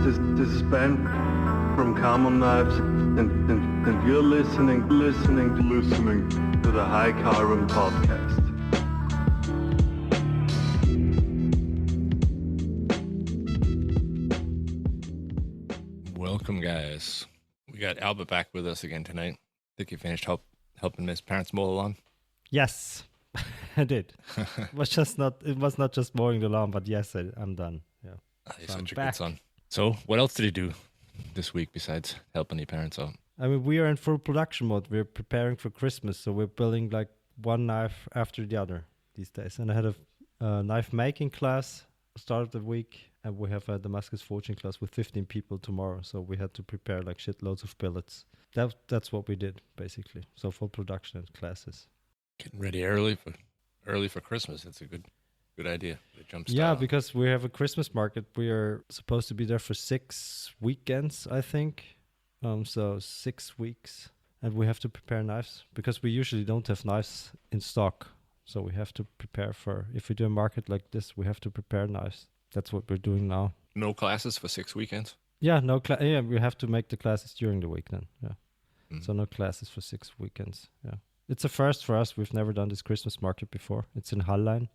This is Ben from Common Knives, and you're listening to the High Chiron podcast. Welcome, guys. We got Albert back with us again tonight. I think you finished helping his parents mow the lawn. Yes, I did. It was not just mowing the lawn, but yes, I'm done. Yeah. He's such a good son. So, what else did he do this week besides helping your parents out? I mean, we are in full production mode. We're preparing for Christmas, so we're building like one knife after the other these days. And I had a knife making class start of the week, and we have a Damascus forging class with 15 people tomorrow. So we had to prepare like shitloads of billets. That's what we did basically. So full production and classes. Getting ready early for Christmas. That's a good idea. Yeah, because we have a Christmas market. We are supposed to be there for 6 weekends, I think. So 6 weeks, and we have to prepare knives because we usually don't have knives in stock. So we have to prepare for, if we do a market like this, we have to prepare knives. That's what we're doing now. No classes for 6 weekends? Yeah, yeah, we have to make the classes during the week then. Yeah. So no classes for 6 weekends. Yeah. It's a first for us. We've never done this Christmas market before. It's in Hallein.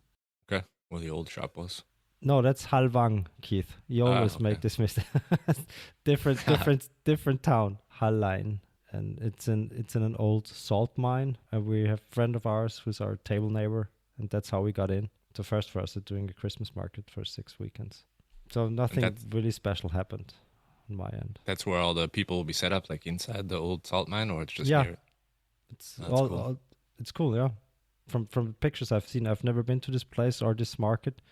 Okay. Where the old shop was. No, that's Halvang, Keith. You always make this mistake. different town, Hallein. And it's in an old salt mine. And we have a friend of ours who's our table neighbor. And that's how we got in. It's a first for us at doing a Christmas market for 6 weekends. So nothing really special happened on my end. That's where all the people will be set up, like inside the old salt mine, or it's just near? It's cool. It's cool, yeah. From the pictures I've seen, I've never been to this place or this market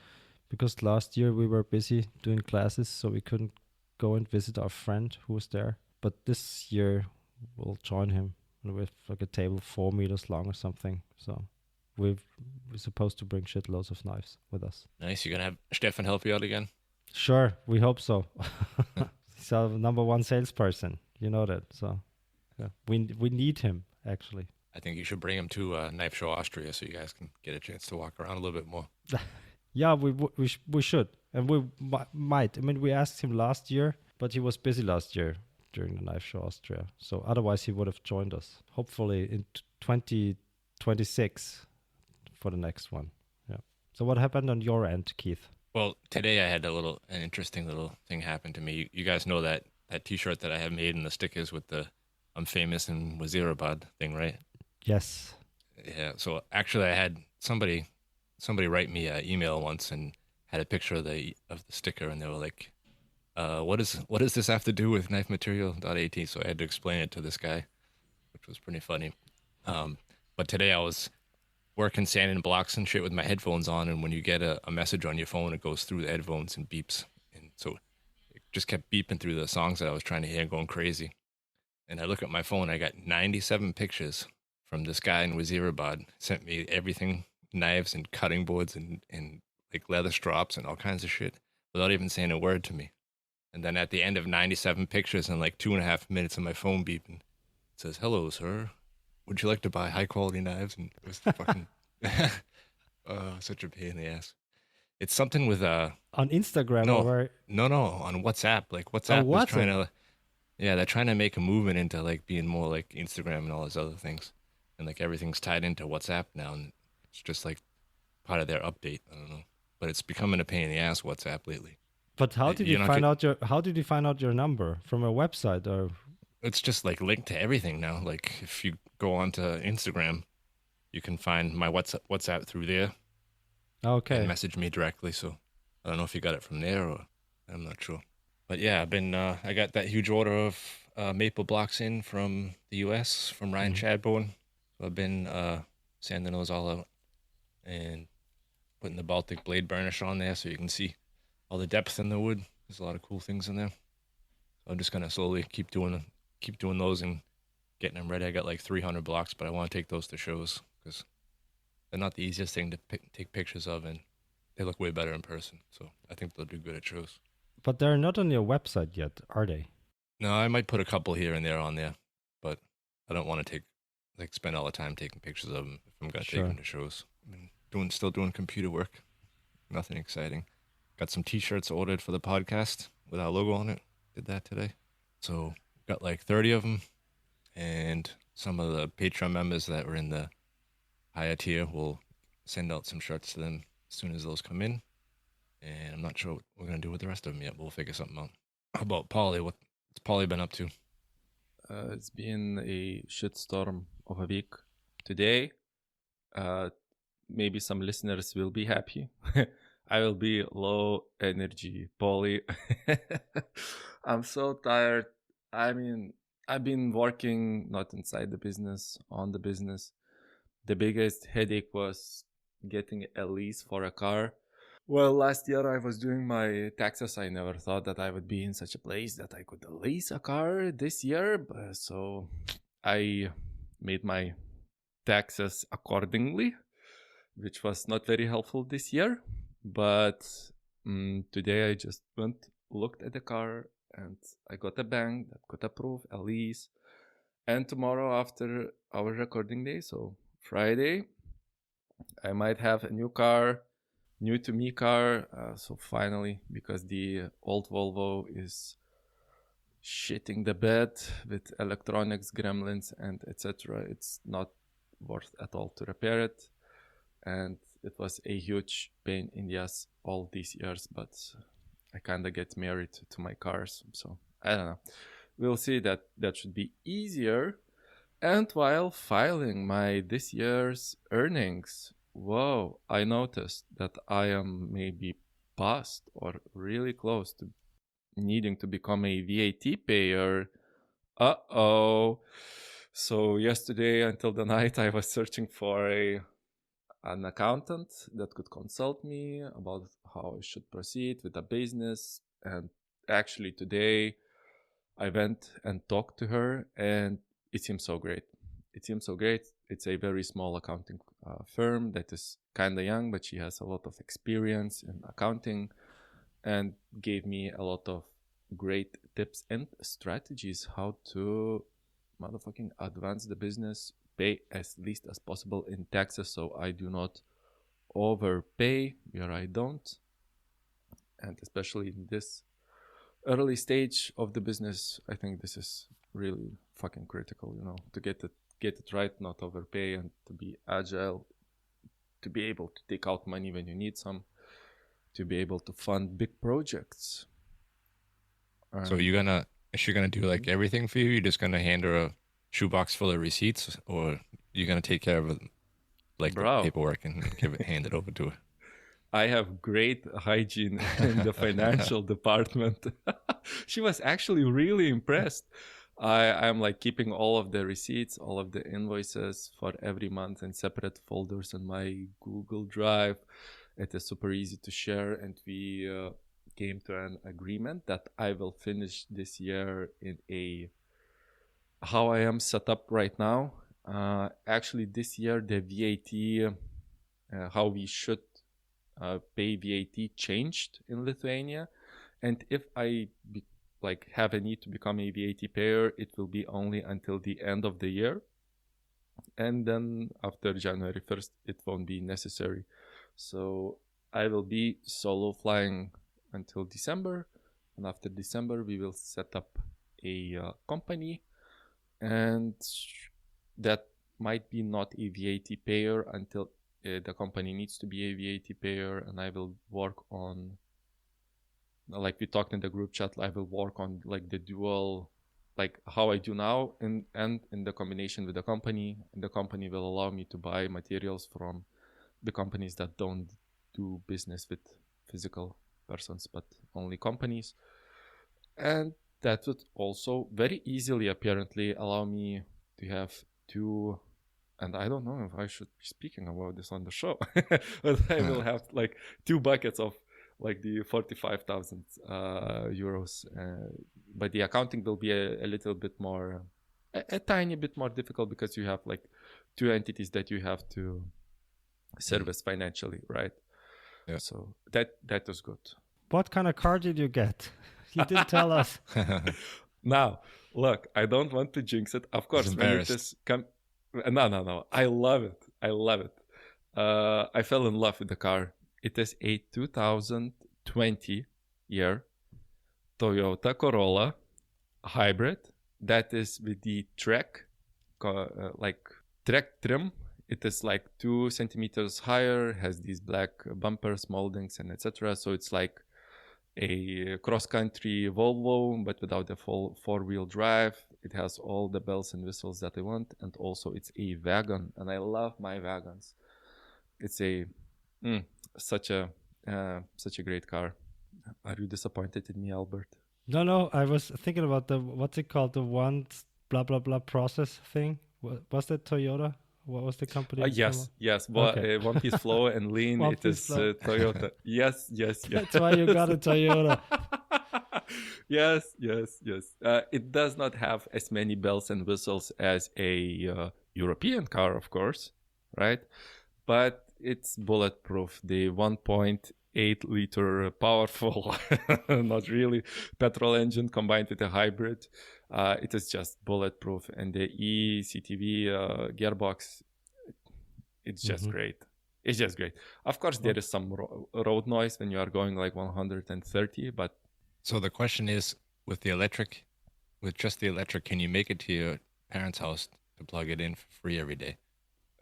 because last year we were busy doing classes, so we couldn't go and visit our friend who was there. But this year we'll join him with like a table 4 meters long or something. So we're supposed to bring shitloads of knives with us. Nice. You're gonna have Stefan help you out again? Sure, we hope so. He's our number one salesperson. You know that. So yeah, we need him actually. I think you should bring him to Knife Show Austria so you guys can get a chance to walk around a little bit more. Yeah, we should. And we might. I mean, we asked him last year, but he was busy last year during the Knife Show Austria. So otherwise he would have joined us. Hopefully in 2026 for the next one. Yeah. So what happened on your end, Keith? Well, today I had an interesting little thing happen to me. You guys know that T-shirt that I have made and the stickers with the I'm famous in Wazirabad thing, right? Yes. Yeah. So actually, I had somebody write me an email once and had a picture of the sticker, and they were like, "What does this have to do with knifematerial.at?" So I had to explain it to this guy, which was pretty funny. But today I was working sanding blocks and shit with my headphones on, and when you get a message on your phone, it goes through the headphones and beeps, and so it just kept beeping through the songs that I was trying to hear, going crazy. And I look at my phone, I got 97 pictures from this guy in Wazirabad. Sent me everything, knives and cutting boards and like leather strops and all kinds of shit without even saying a word to me. And then at the end of 97 pictures and like 2.5 minutes of my phone beeping, it says, "Hello, sir. Would you like to buy high quality knives?" And it was fucking such a pain in the ass. It's something with on Instagram no, or no, on WhatsApp. Like WhatsApp is trying to, yeah, they're trying to make a movement into like being more like Instagram and all those other things, and like everything's tied into WhatsApp now, and it's just like part of their update. I don't know, but it's becoming a pain in the ass, WhatsApp, lately. But how did you find out your number from a website or? It's just like linked to everything now. Like if you go onto Instagram, you can find my WhatsApp through there. Okay. And message me directly. So I don't know if you got it from there or I'm not sure. But yeah, I got that huge order of maple blocks in from the US from Ryan Chadbourne. So I've been sanding those all out and putting the Baltic blade burnish on there so you can see all the depth in the wood. There's a lot of cool things in there. So I'm just gonna slowly keep doing those and getting them ready. I got like 300 blocks, but I want to take those to shows because they're not the easiest thing to take pictures of, and they look way better in person. So I think they'll do good at shows. But they're not on your website yet, are they? No, I might put a couple here and there on there, but I don't want to spend all the time taking pictures of them if I'm going to take them to shows. Still doing computer work. Nothing exciting. Got some t-shirts ordered for the podcast with our logo on it. Did that today. So got like 30 of them, and some of the Patreon members that were in the higher tier will send out some shirts to them as soon as those come in. And I'm not sure what we're gonna do with the rest of them yet. We'll figure something out. How about Polly? What's Polly been up to? It's been a shitstorm of a week. Today, maybe some listeners will be happy. I will be low energy, Polly. I'm so tired. I mean, I've been working not inside the business, on the business. The biggest headache was getting a lease for a car. Well, last year I was doing my taxes. I never thought that I would be in such a place that I could lease a car this year. So I made my taxes accordingly, which was not very helpful this year. But today I just looked at the car, and I got a bank that could approve a lease. And tomorrow, after our recording day, so Friday, I might have a new car, new to me car. So finally, because the old Volvo is shitting the bed with electronics, gremlins, and etc., it's not worth at all to repair it. And it was a huge pain in the ass all these years, but I kind of get married to my cars, so I don't know. We'll see. That should be easier. And while filing my this year's earnings, whoa, I noticed that I am maybe past or really close to needing to become a VAT payer. Uh-oh. So yesterday until the night I was searching for an accountant that could consult me about how I should proceed with the business. And actually today I went and talked to her, and it seems so great. It's a very small accounting firm that is kind of young, but she has a lot of experience in accounting and gave me a lot of great tips and strategies how to motherfucking advance the business, pay as least as possible in taxes so I do not overpay where I don't. And especially in this early stage of the business, I think this is really fucking critical, to get it right, not overpay, and to be agile, to be able to take out money when you need some, to be able to fund big projects. So is she gonna do like everything for you? You're just gonna hand her a shoebox full of receipts, or you're gonna take care of like the paperwork and hand it over to her? I have great hygiene in the financial department. She was actually really impressed. I'm like keeping all of the receipts, all of the invoices for every month in separate folders on my Google Drive. It is super easy to share, and we came to an agreement that I will finish this year in how I am set up right now. Actually, this year the VAT, how we should pay VAT changed in Lithuania, and if I have a need to become a VAT payer, it will be only until the end of the year, and then after January 1st it won't be necessary. So I will be solo flying until December, and after December we will set up a company, and that might be not a VAT payer until the company needs to be a VAT payer, and I will work on, like we talked in the group chat, I will work on like the dual, like how I do now, and in the combination with the company. And the company will allow me to buy materials from the companies that don't do business with physical persons, but only companies. And that would also very easily apparently allow me to have two, and I don't know if I should be speaking about this on the show, but I will have like 2 buckets of like the 45,000 euros. But the accounting will be a little bit more, a tiny bit more difficult, because you have like 2 entities that you have to service financially, right? Yeah. So that was good. What kind of car did you get? You didn't tell us. Now, look, I don't want to jinx it. Of course, when it is no. I love it. I fell in love with the car. It is a 2020 year Toyota Corolla hybrid that is with the Trek, Trek trim. It is like 2 centimeters higher, has these black bumpers, moldings, and etc. So it's like a cross-country Volvo, but without the full 4-wheel drive. It has all the bells and whistles that I want, and also it's a wagon, and I love my wagons. It's such a great car. Are you disappointed in me, Albert? No, I was thinking about what's it called, the one blah blah blah process thing. Was that Toyota? What was the company? Yes. Okay. One Piece Flow and Lean. It is Toyota. Yes. That's why you got a Toyota. Yes. It does not have as many bells and whistles as a European car, of course, right? But it's bulletproof. The 1.8 liter powerful, not really, petrol engine combined with a hybrid. It is just bulletproof, and the ECTV gearbox, it's just great. It's just great. Of course, there is some road noise when you are going like 130, but... So the question is, with just the electric, can you make it to your parents' house to plug it in for free every day?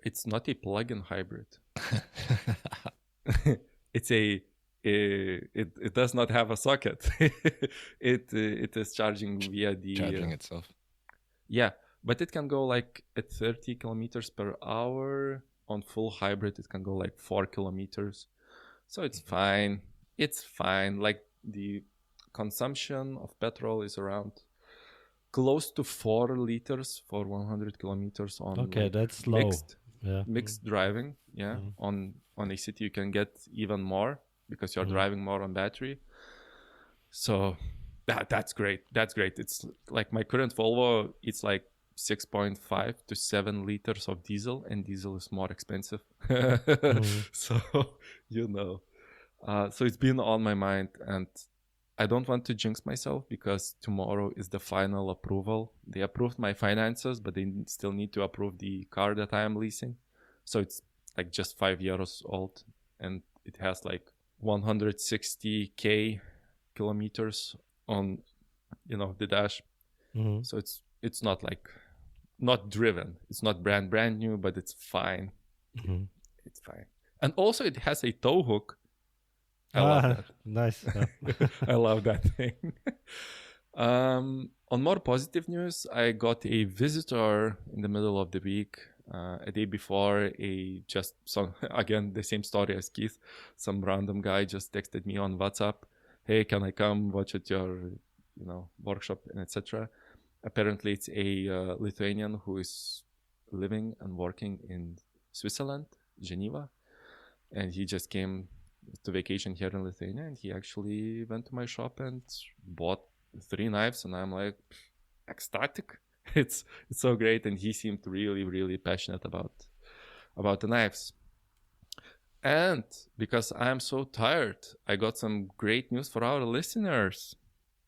It's not a plug-in hybrid. It's it does not have a socket. It is charging via the charging itself. Yeah, but it can go like at 30 kilometers per hour. On full hybrid, it can go like 4 kilometers. So it's fine. It's fine. Like the consumption of petrol is around close to 4 liters for 100 kilometers on. Okay, that's low. Mixed driving. Yeah, on a city you can get even more because you're driving more on battery. So that's great. It's like my current Volvo, it's like 6.5 to 7 liters of diesel, and diesel is more expensive. So so it's been on my mind, and I don't want to jinx myself because tomorrow is the final approval. They approved my finances, but they still need to approve the car that I am leasing. So it's like just 5 years old, and it has like 160k kilometers on the dash. So it's not like not driven, it's not brand new, but it's fine. It's fine. And also it has a tow hook. I love that. Nice. I love that thing. On more positive news, I got a visitor in the middle of the week. A day before, again, the same story as Keith. Some random guy just texted me on WhatsApp, "Hey, can I come watch at your, workshop and etc." Apparently, it's a Lithuanian who is living and working in Switzerland, Geneva, and he just came to vacation here in Lithuania, and he actually went to my shop and bought 3 knives, and I'm like ecstatic. It's so great, and he seemed really, really passionate about the knives. And because I'm so tired, I got some great news for our listeners.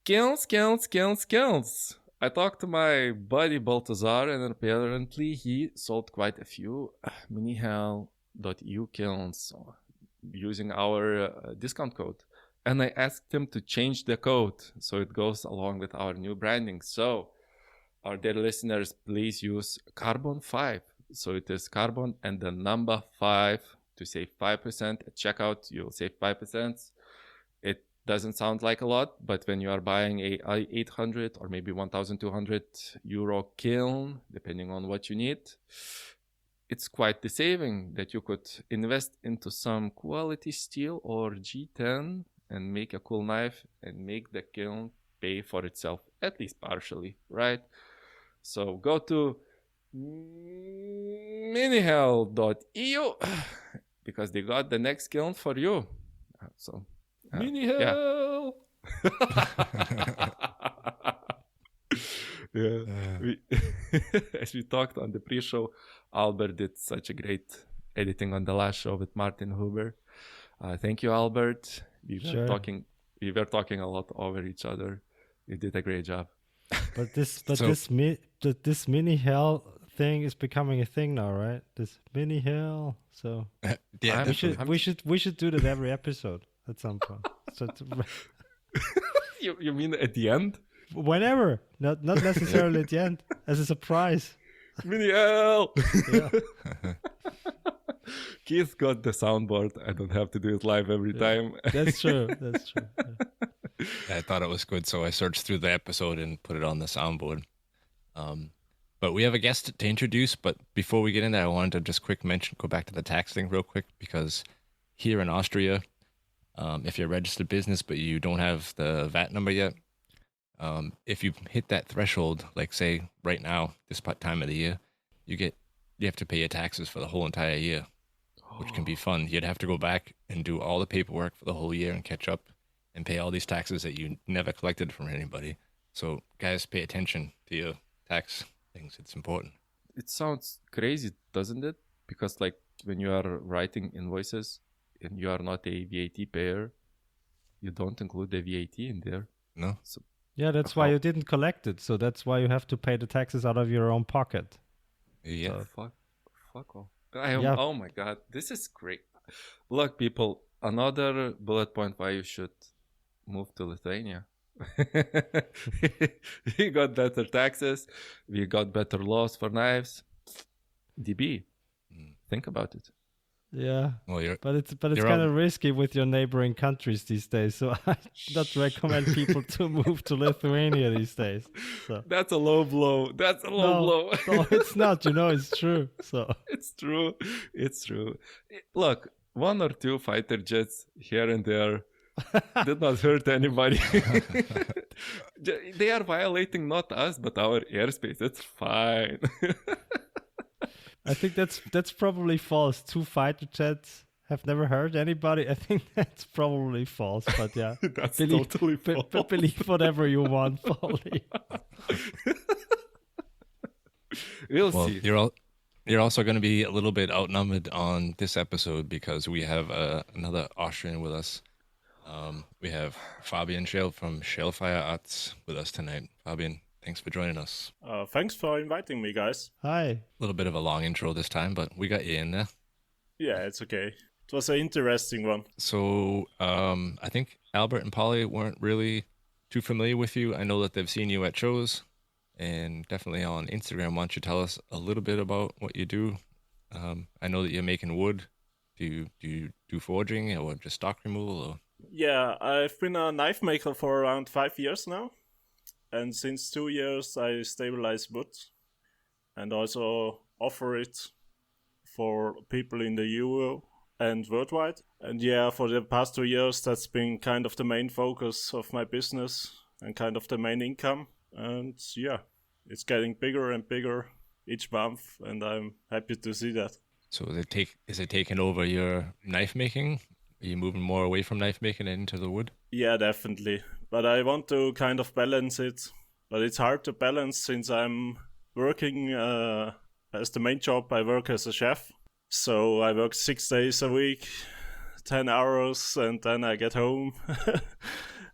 Skills. I talked to my buddy Baltazar, and apparently he sold quite a few minihell.eu kilns using our discount code. And I asked him to change the code so it goes along with our new branding. So our dear listeners, please use Carbon 5. So it is Carbon and the number 5 to save 5% at checkout. You'll save 5%. It doesn't sound like a lot, but when you are buying a 800 or maybe 1,200 euro kiln, depending on what you need, it's quite the saving that you could invest into some quality steel or G10 and make a cool knife and make the kiln pay for itself, at least partially, right? So go to minihell.eu because they got the next kiln for you. So Minihell! As we talked on the pre-show, Albert did such a great editing on the last show with Martin Huber. Thank you, Albert. We were talking a lot over each other. You did a great job. But this mini hell thing is becoming a thing now, right? This mini hell. So yeah, we should do that every episode at some point. So You mean at the end? Whenever, not necessarily at the end, as a surprise. Mini L. Yeah. Keith got the soundboard. I don't have to do it live every time. That's true. Yeah. I thought it was good, so I searched through the episode and put it on the soundboard. But we have a guest to introduce. But before we get in there, I wanted to just go back to the tax thing real quick, because here in Austria, if you're a registered business but you don't have the VAT number yet, if you hit that threshold, like say right now, this time of the year, you have to pay your taxes for the whole entire year, which can be fun. You'd have to go back and do all the paperwork for the whole year and catch up and pay all these taxes that you never collected from anybody. So guys, pay attention to your tax things. It's important. It sounds crazy, doesn't it? Because like when you are writing invoices and you are not a VAT payer, you don't include the VAT in there. No. So Yeah, that's why you didn't collect it. So that's why you have to pay the taxes out of your own pocket. Yeah. Fuck off. Oh my god, this is great. Look, people, another bullet point why you should move to Lithuania. We got better taxes, we got better laws for knives. DB, think about it. Yeah, Well, but it's kind of risky with your neighboring countries these days. So I not recommend people to move to Lithuania these days. So. That's a low blow. That's a low blow. No, it's not. It's true. So It's true. Look, 1 or 2 fighter jets here and there did not hurt anybody. They are violating not us, but our airspace. It's fine. I think that's probably false. 2 fighter jets have never hurt anybody. I think that's probably false. But yeah, That's totally false. Believe whatever you want, Paulie. We'll Well, see. you're also going to be a little bit outnumbered on this episode because we have another Austrian with us. We have Fabian Scherl from Schellfire Arts with us tonight. Fabian, thanks for joining us. Thanks for inviting me, guys. Hi. A little bit of a long intro this time, but we got you in there. Yeah, it's okay. It was an interesting one. So I think Albert and Polly weren't really too familiar with you. I know that they've seen you at shows and definitely on Instagram. Why don't you tell us a little bit about what you do? I know that you're making wood. Do you do forging or just stock removal? Or? Yeah, I've been a knife maker for around 5 years now. And since 2 years, I stabilize wood and also offer it for people in the EU and worldwide. And yeah, for the past 2 years, that's been kind of the main focus of my business and kind of the main income. And yeah, it's getting bigger and bigger each month, and I'm happy to see that. So is it taking over your knife making? Are you moving more away from knife making and into the wood? Yeah, definitely. But I want to kind of balance it. But it's hard to balance since I'm working as the main job. I work as a chef. So I work 6 days a week, 10 hours, and then I get home.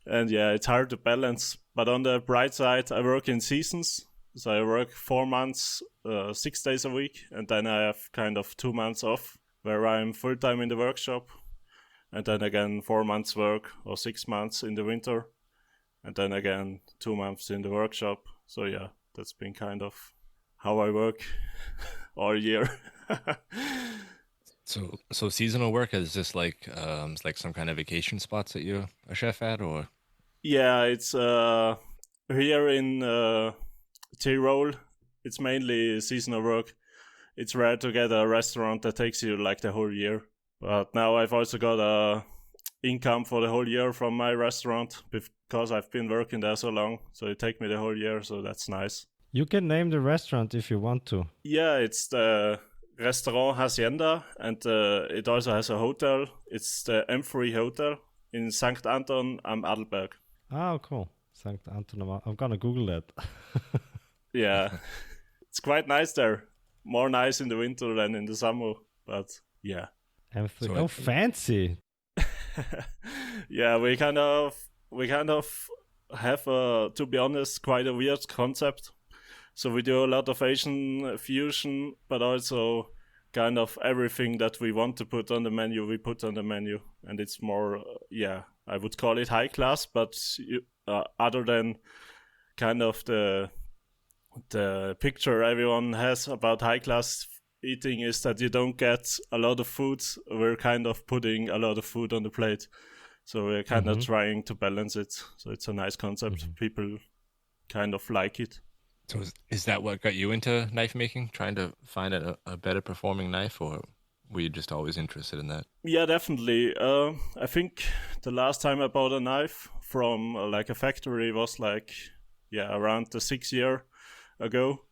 And yeah, it's hard to balance. But on the bright side, I work in seasons. So I work 4 months, 6 days a week. And then I have kind of 2 months off where I'm full-time in the workshop. And then again 4 months work or 6 months in the winter. And then again 2 months in the workshop. So yeah, that's been kind of how I work all year. So seasonal work is just like some kind of vacation spots that you're a chef at, or? Yeah, it's here in Tyrol. It's mainly seasonal work. It's rare to get a restaurant that takes you like the whole year. But now I've also got a income for the whole year from my restaurant because I've been working there so long. So it takes me the whole year, so that's nice. You can name the restaurant if you want to. Yeah, it's the Restaurant Hacienda, and it also has a hotel. It's the M3 Hotel in St. Anton am Adelberg. Oh, cool. St. Anton. I'm gonna Google that. Yeah, it's quite nice there. More nice in the winter than in the summer, but yeah. M3. Fancy. Yeah, we kind of have to be honest, quite a weird concept. So we do a lot of Asian fusion, but also kind of everything that we want to put on the menu, we put on the menu. And it's more, I would call it high class, but other than kind of the picture everyone has about high class eating is that you don't get a lot of food. We're kind of putting a lot of food on the plate, so we're kind of trying to balance it. So it's a nice concept. People kind of like it. So is that what got you into knife making, trying to find a better performing knife, or were you just always interested in that? Yeah, definitely. I think the last time I bought a knife from like a factory was like, around the 6 year ago.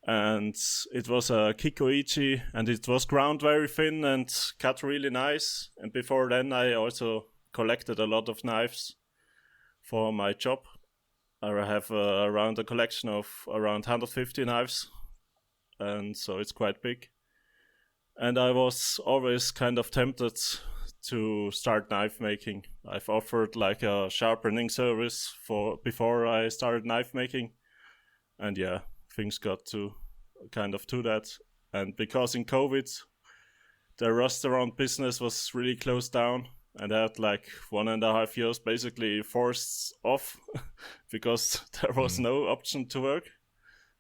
And it was a Kikoichi, and it was ground very thin and cut really nice. And before then I also collected a lot of knives for my job. I have around a collection of around 150 knives, and so it's quite big. And I was always kind of tempted to start knife making. I've offered like a sharpening service before I started knife making, and things got to kind of to that. And because in COVID, the restaurant business was really closed down, and I had like 1.5 years basically forced off because there was no option to work,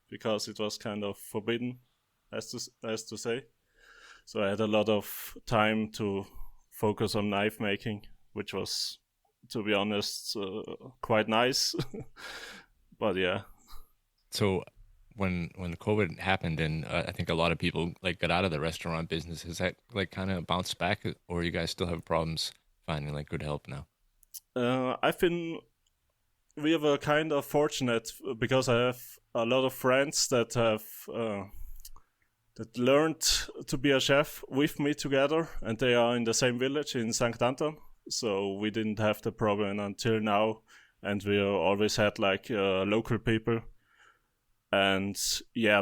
because it was kind of forbidden, as to say. So I had a lot of time to focus on knife making, which was, to be honest, quite nice. But yeah. So when COVID happened, and I think a lot of people like got out of the restaurant business, has that like kind of bounced back, or you guys still have problems finding like good help now? I think we have a kind of fortunate, because I have a lot of friends that have that learned to be a chef with me together, and they are in the same village in St. Anton. So we didn't have the problem until now, and we always had like local people. And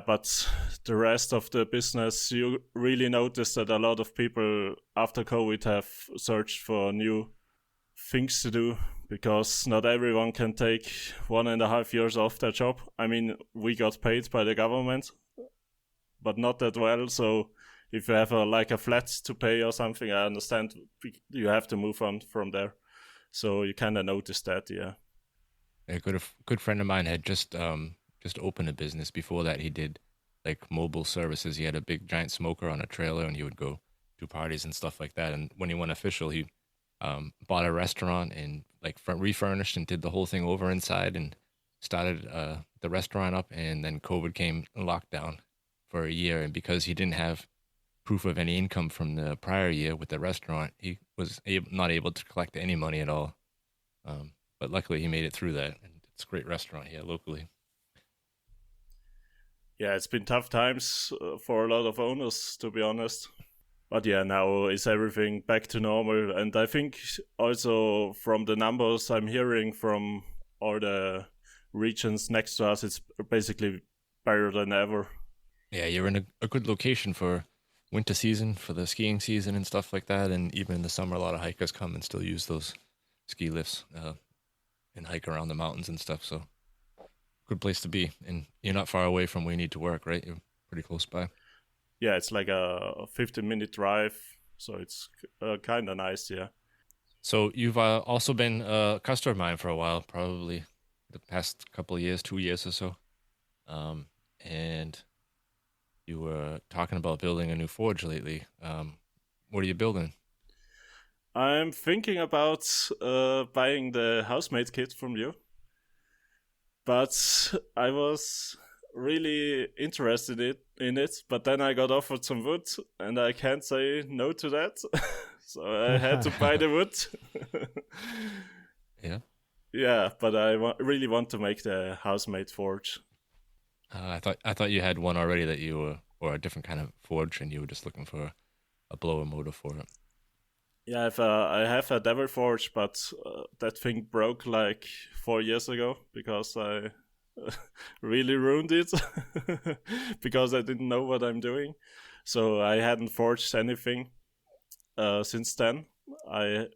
but the rest of the business, you really notice that a lot of people after COVID have searched for new things to do, because not everyone can take 1.5 years off their job. I mean, we got paid by the government, but not that well. So if you have a flat to pay or something, I understand you have to move on from there. So you kind of notice that, yeah. A good friend of mine had just opened a business. Before that, he did like mobile services. He had a big giant smoker on a trailer, and he would go to parties and stuff like that. And when he went official, he bought a restaurant and like refurnished and did the whole thing over inside and started the restaurant up. And then COVID came, lockdown for a year, and because he didn't have proof of any income from the prior year with the restaurant, he was not able to collect any money at all. But luckily, he made it through that, and it's a great restaurant here locally. Yeah, it's been tough times for a lot of owners, to be honest. But now is everything back to normal. And I think also from the numbers I'm hearing from all the regions next to us, it's basically better than ever. Yeah, you're in a good location for winter season, for the skiing season and stuff like that. And even in the summer, a lot of hikers come and still use those ski lifts and hike around the mountains and stuff. So good place to be. And you're not far away from where you need to work, right? You're pretty close by. Yeah, it's like a 15-minute drive. So it's kind of nice, yeah. So you've also been a customer of mine for a while, probably the past couple of years, 2 years or so. And you were talking about building a new forge lately. What are you building? I'm thinking about buying the housemate kit from you. But I was really interested in it, but then I got offered some wood, and I can't say no to that. So I had to buy the wood. Yeah. Yeah, but I really want to make the housemate forge. I thought you had one already that you were, or a different kind of forge, and you were just looking for a blower motor for it. Yeah, I have a Devil Forge, but that thing broke like 4 years ago because I really ruined it because I didn't know what I'm doing. So I hadn't forged anything since then. I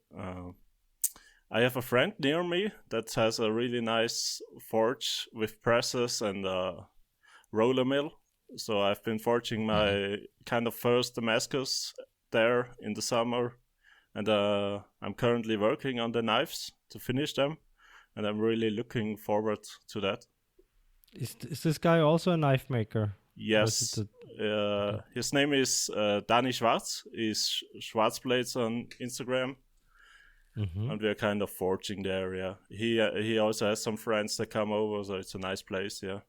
have a friend near me that has a really nice forge with presses and a roller mill. So I've been forging my kind of first Damascus there in the summer and I'm currently working on the knives to finish them, and I'm really looking forward to that. Is this guy also a knife maker? Yes. His name is Dani Schwarz. He's Schwarzblades on Instagram. Mm-hmm. And we're kind of forging the area. He also has some friends that come over, so it's a nice place, yeah.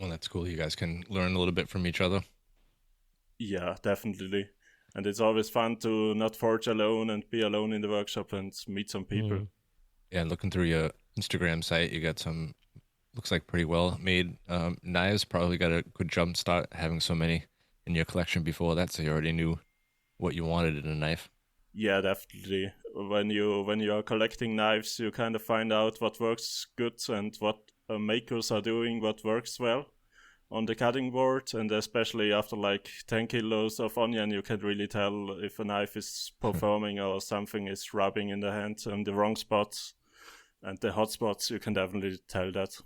Well, that's cool. You guys can learn a little bit from each other. Yeah, definitely. And it's always fun to not forge alone and be alone in the workshop and meet some people. Yeah, looking through your Instagram site, you got some, looks like pretty well made knives. Probably got a good jump start having so many in your collection before that, so you already knew what you wanted in a knife. Yeah, definitely. When you are collecting knives, you kind of find out what works good and what makers are doing, what works well on the cutting board, and especially after like 10 kilos of onion, you can really tell if a knife is performing or something is rubbing in the hand on the wrong spots, and the hot spots, you can definitely tell that.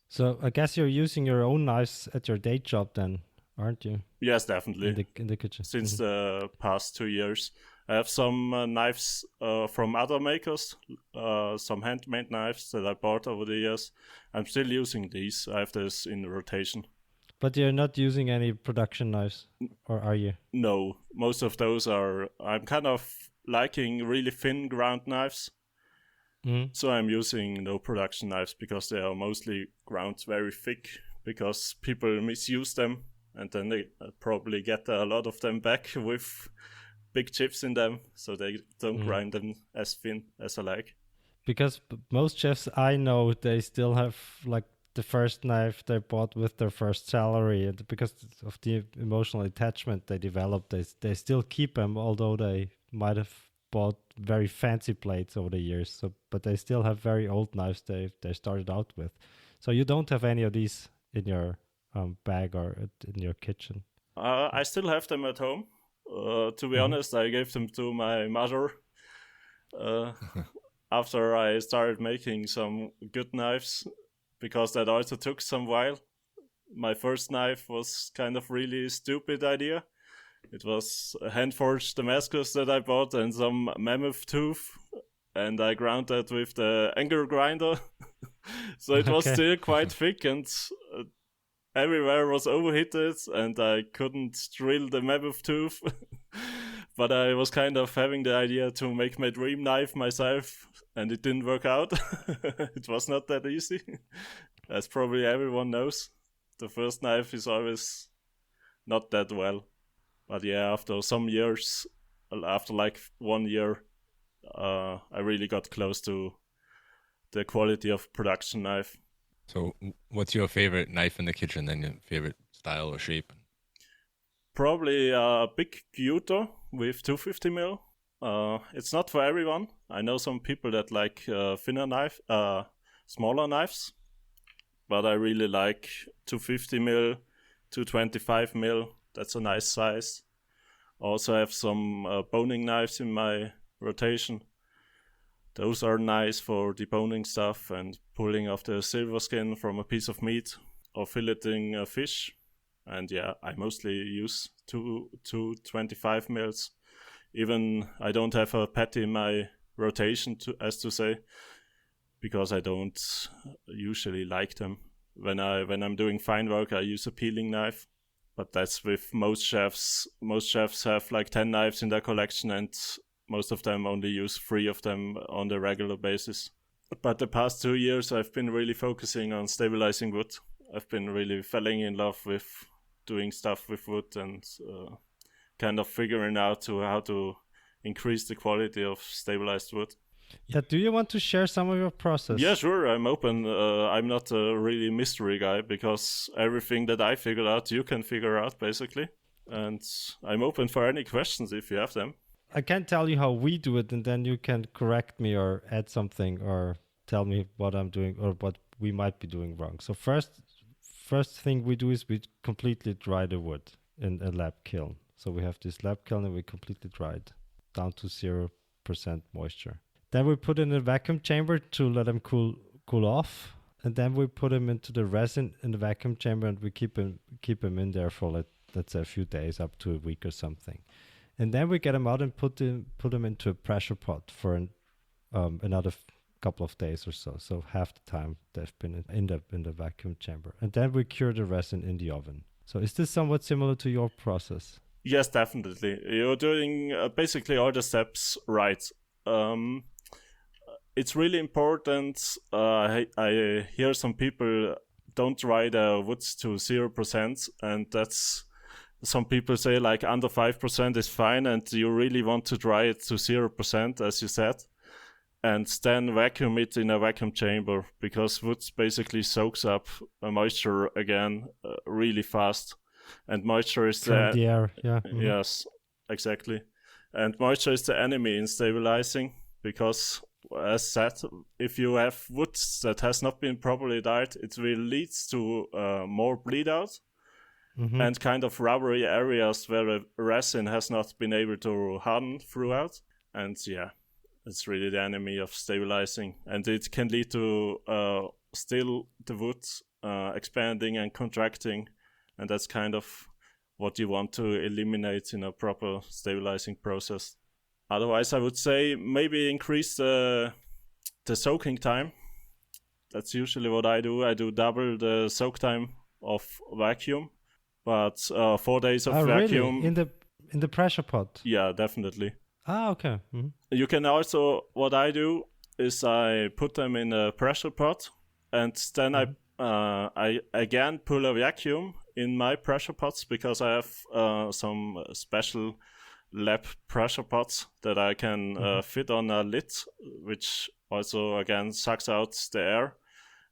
So I guess you're using your own knives at your day job then, aren't you? Yes, definitely. In the kitchen. Since the past 2 years. I have some knives from other makers, some handmade knives that I bought over the years. I'm still using these. I have this in rotation. But you're not using any production knives, or are you? No, most of those are... I'm kind of liking really thin ground knives. So I'm using no production knives because they are mostly ground very thick because people misuse them and then they probably get a lot of them back with big chips in them, so they don't grind them as thin as I like. Because most chefs I know, they still have like the first knife they bought with their first salary, and because of the emotional attachment they developed, they still keep them, although they might have bought very fancy plates over the years. So, but they still have very old knives they started out with. So you don't have any of these in your bag or in your kitchen? I still have them at home. To be honest, I gave them to my mother after I started making some good knives, because that also took some while. My first knife was kind of really stupid idea. It was a hand-forged Damascus that I bought and some mammoth tooth, and I ground that with the anger grinder. So it was still quite thick, and everywhere was overheated, and I couldn't drill the mammoth tooth. But I was kind of having the idea to make my dream knife myself, and it didn't work out. It was not that easy. As probably everyone knows, the first knife is always not that well. But yeah, after some years, after like 1 year, I really got close to the quality of production knife. So what's your favorite knife in the kitchen, then your favorite style or shape? Probably a big Gyuto with 250 mil. It's not for everyone. I know some people that like thinner knife, smaller knives, but I really like 250 mil, 225 mil. That's a nice size. Also have some boning knives in my rotation. Those are nice for deboning stuff and pulling off the silver skin from a piece of meat or filleting a fish. And yeah, I mostly use 225 mils. Even I don't have a patty in my rotation, as to say, because I don't usually like them. When I'm doing fine work, I use a peeling knife. But that's with most chefs. Most chefs have like 10 knives in their collection, and most of them only use 3 of them on the regular basis. But the past 2 years, I've been really focusing on stabilizing wood. I've been really falling in love with doing stuff with wood and kind of figuring out how to increase the quality of stabilized wood. Yeah, do you want to share some of your process? Yeah, sure, I'm open. I'm not a really mystery guy, because everything that I figured out, you can figure out, basically. And I'm open for any questions if you have them. I can tell you how we do it, and then you can correct me or add something or tell me what I'm doing or what we might be doing wrong. So first thing we do is we completely dry the wood in a lab kiln. So we have this lab kiln and we completely dry it down to 0% moisture. Then we put in a vacuum chamber to let them cool off, and then we put them into the resin in the vacuum chamber, and we keep them in there for let's say a few days, up to a week or something. And then we get them out and put them into a pressure pot for another couple of days or so. So half the time they've been in the vacuum chamber. And then we cure the resin in the oven. So is this somewhat similar to your process? Yes, definitely. You're doing basically all the steps right. It's really important. I hear some people don't dry the woods to 0%, and that's some people say like under 5% is fine, and you really want to dry it to 0%, as you said, and then vacuum it in a vacuum chamber, because wood basically soaks up moisture again really fast, and moisture is from the air. Yeah. Mm-hmm. Yes, exactly, and moisture is the enemy in stabilizing, because as said, if you have wood that has not been properly dyed, it will lead to more bleed out. Mm-hmm. And kind of rubbery areas where the resin has not been able to harden throughout. And yeah, it's really the enemy of stabilizing. And it can lead to still the wood expanding and contracting. And that's kind of what you want to eliminate in a proper stabilizing process. Otherwise, I would say maybe increase the soaking time. That's usually what I do. I do double the soak time of vacuum. But 4 days of vacuum. Really? In the pressure pot? Yeah, definitely. Okay. Mm-hmm. You can also, what I do is I put them in a pressure pot, and then I again pull a vacuum in my pressure pots, because I have some special lab pressure pots that I can fit on a lid, which also again sucks out the air.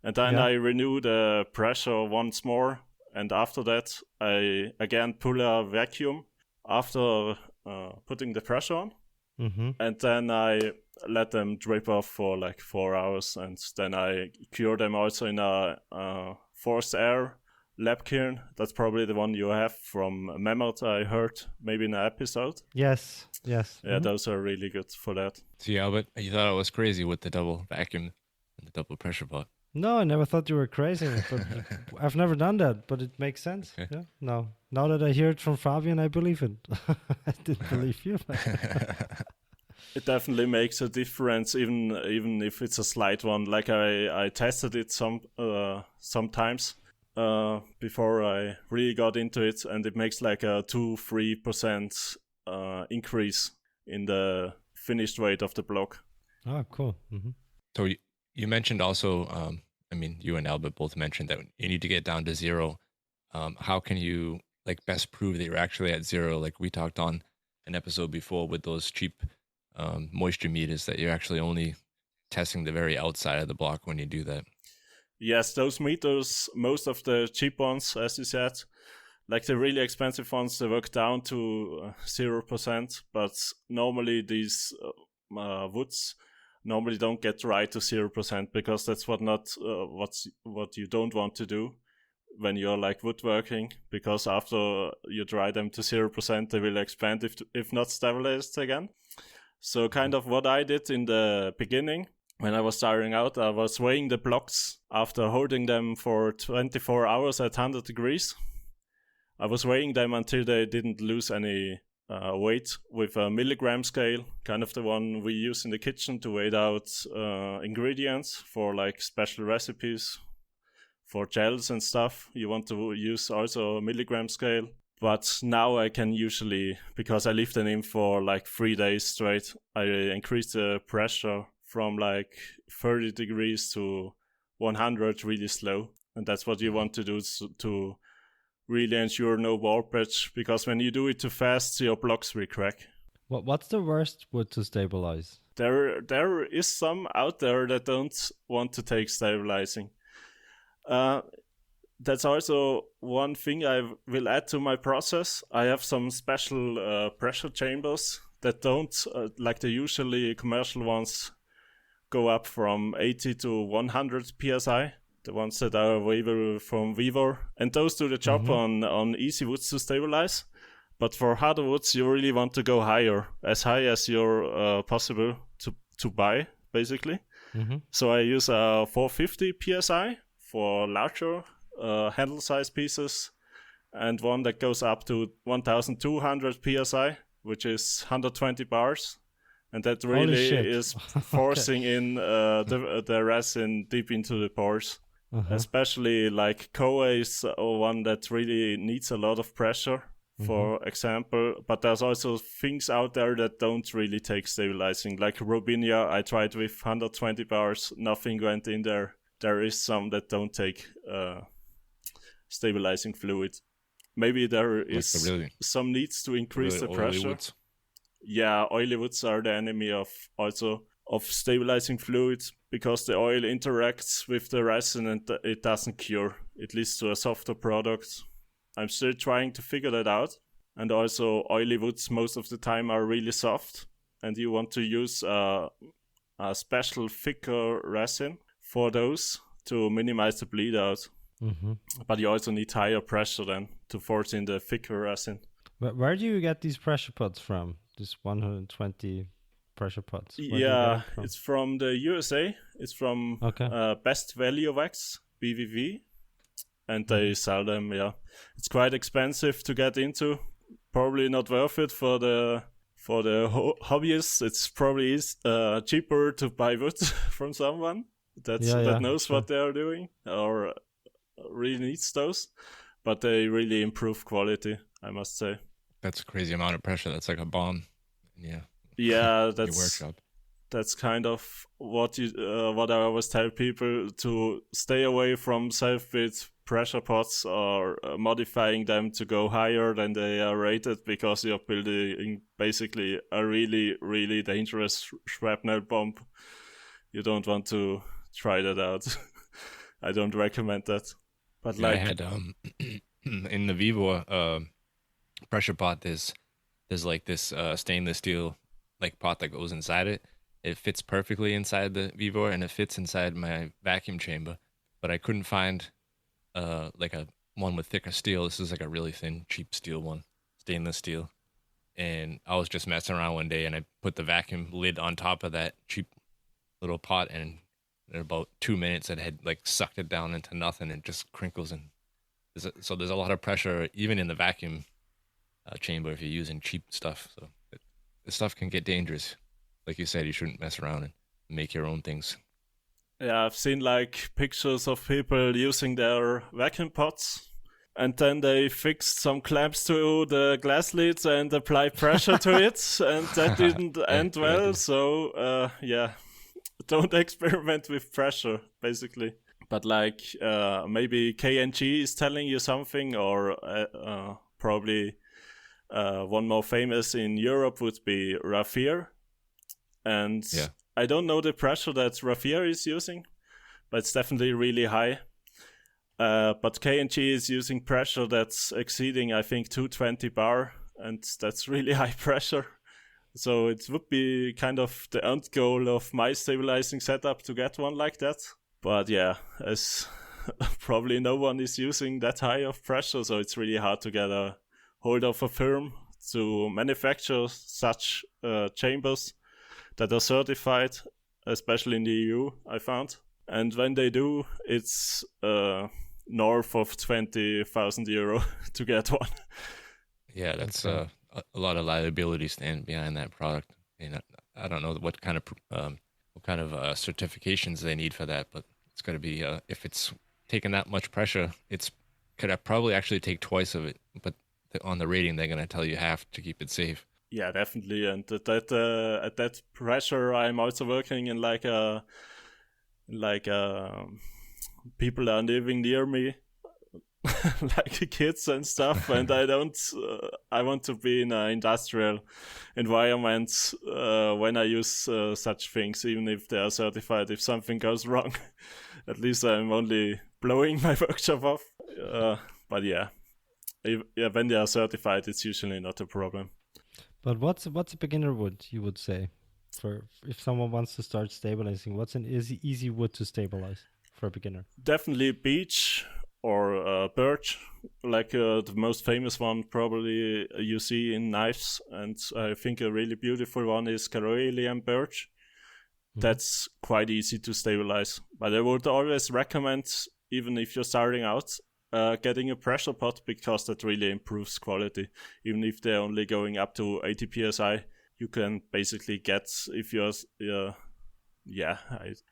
And then I renew the pressure once more. And after that, I again pull a vacuum after putting the pressure on. Mm-hmm. And then I let them drip off for like 4 hours. And then I cure them also in a forced air lab kiln. That's probably the one you have from Mammoth, I heard maybe in an episode. Yes. Yeah, those are really good for that. So yeah, but you thought I was crazy with the double vacuum and the double pressure pot. No, I never thought you were crazy, but I've never done that, but it makes sense. Okay. Yeah. Now that I hear it from Fabian, I believe it. I didn't believe you. It definitely makes a difference, even if it's a slight one. Like I tested it sometimes before I really got into it, and it makes like a 2-3% increase in the finished weight of the block. Oh, cool. Mm-hmm. So you mentioned also, you and Albert both mentioned that you need to get down to 0. How can you like best prove that you're actually at 0? Like we talked on an episode before with those cheap moisture meters, that you're actually only testing the very outside of the block when you do that. Yes, those meters, most of the cheap ones, as you said, like the really expensive ones, they work down to 0%. But normally these woods normally don't get dry to 0%, because that's what you don't want to do when you're like woodworking, because after you dry them to 0%, they will expand if not stabilized again. So kind of what I did in the beginning when I was starting out, I was weighing the blocks after holding them for 24 hours at 100 degrees. I was weighing them until they didn't lose any weight with a milligram scale, kind of the one we use in the kitchen to weigh out ingredients for like special recipes, for gels and stuff. You want to use also a milligram scale. But now I can usually, because I leave them in for like 3 days straight, I increase the pressure from like 30 degrees to 100 really slow. And that's what you want to do to really ensure no warpage, because when you do it too fast, your blocks will crack. What's the worst wood to stabilize? There is some out there that don't want to take stabilizing. That's also one thing I will add to my process. I have some special pressure chambers that don't, like the usually commercial ones, go up from 80 to 100 psi. The ones that are available from Vivor, and those do the job on easy woods to stabilize. But for harder woods, you really want to go higher, as high as you're possible to buy, basically. Mm-hmm. So I use a 450 psi for larger handle size pieces, and one that goes up to 1200 psi which is 120 bars. And that really is forcing in the resin deep into the pores. Especially like Koa is one that really needs a lot of pressure, for example. But there's also things out there that don't really take stabilizing. Like Robinia, I tried with 120 bars, nothing went in there. There is some that don't take stabilizing fluid. Maybe there is some needs to increase the pressure. Yeah, oily woods are the enemy of stabilizing fluid, because the oil interacts with the resin and it doesn't cure. It leads to a softer product. I'm still trying to figure that out. And also oily woods most of the time are really soft, and you want to use a special thicker resin for those to minimize the bleed out. But you also need higher pressure then to force in the thicker resin. But where do you get these pressure pots from? This 120 pressure pots? Yeah, it's from the USA. It's from Best Value Wax, BVV. And they sell them, yeah. It's quite expensive to get into. Probably not worth it for the hobbyists. It's probably cheaper to buy wood from someone that knows what they are doing or really needs those. But they really improve quality, I must say. That's a crazy amount of pressure. That's like a bomb. Yeah. Yeah, that's workshop. That's kind of what I always tell people, to stay away from self-built pressure pots or modifying them to go higher than they are rated, because you're building basically a really, really dangerous shrapnel bomb. You don't want to try that out. I don't recommend that. But I had in the Vivo pressure pot, there's like this stainless steel like pot that goes inside it. It fits perfectly inside the Vivo, and it fits inside my vacuum chamber. But I couldn't find like a one with thicker steel. This is like a really thin, cheap steel one, stainless steel. And I was just messing around one day, and I put the vacuum lid on top of that cheap little pot, and in about 2 minutes, it had like sucked it down into nothing, and just crinkles. And so there's a lot of pressure even in the vacuum chamber if you're using cheap stuff. So this stuff can get dangerous. Like you said, you shouldn't mess around and make your own things. Yeah, I've seen like pictures of people using their vacuum pots, and then they fixed some clamps to the glass lids and applied pressure to it, and that didn't end well. So yeah, don't experiment with pressure, basically. But like maybe KNG is telling you something, or probably one more famous in Europe would be Raphir. And I don't know the pressure that Raphir is using, but it's definitely really high. But KNG is using pressure that's exceeding, I think, 220 bar, and that's really high pressure. So it would be kind of the end goal of my stabilizing setup to get one like that. But yeah, as probably no one is using that high of pressure, so it's really hard to get a hold of a firm to manufacture such chambers that are certified, especially in the EU, I found. And when they do, it's north of 20,000 euro to get one. Yeah, that's a lot of liability stand behind that product. And I don't know what kind of certifications they need for that, but it's got to be if it's taking that much pressure, it's could probably actually take twice of it. But on the rating, they're gonna tell you half to keep it safe. Yeah, definitely. And at that pressure, I'm also working in people are living near me, like kids and stuff, and I want to be in an industrial environment when I use such things, even if they are certified. If something goes wrong, at least I'm only blowing my workshop off. But yeah, when they are certified, it's usually not a problem. But what's a beginner wood, you would say, for if someone wants to start stabilizing? What's an easy wood to stabilize for a beginner? Definitely beech or birch, like the most famous one probably you see in knives, and I think a really beautiful one is Karelian birch. That's quite easy to stabilize, but I would always recommend, even if you're starting out, getting a pressure pot, because that really improves quality. Even if they're only going up to 80 psi, you can basically get, if you're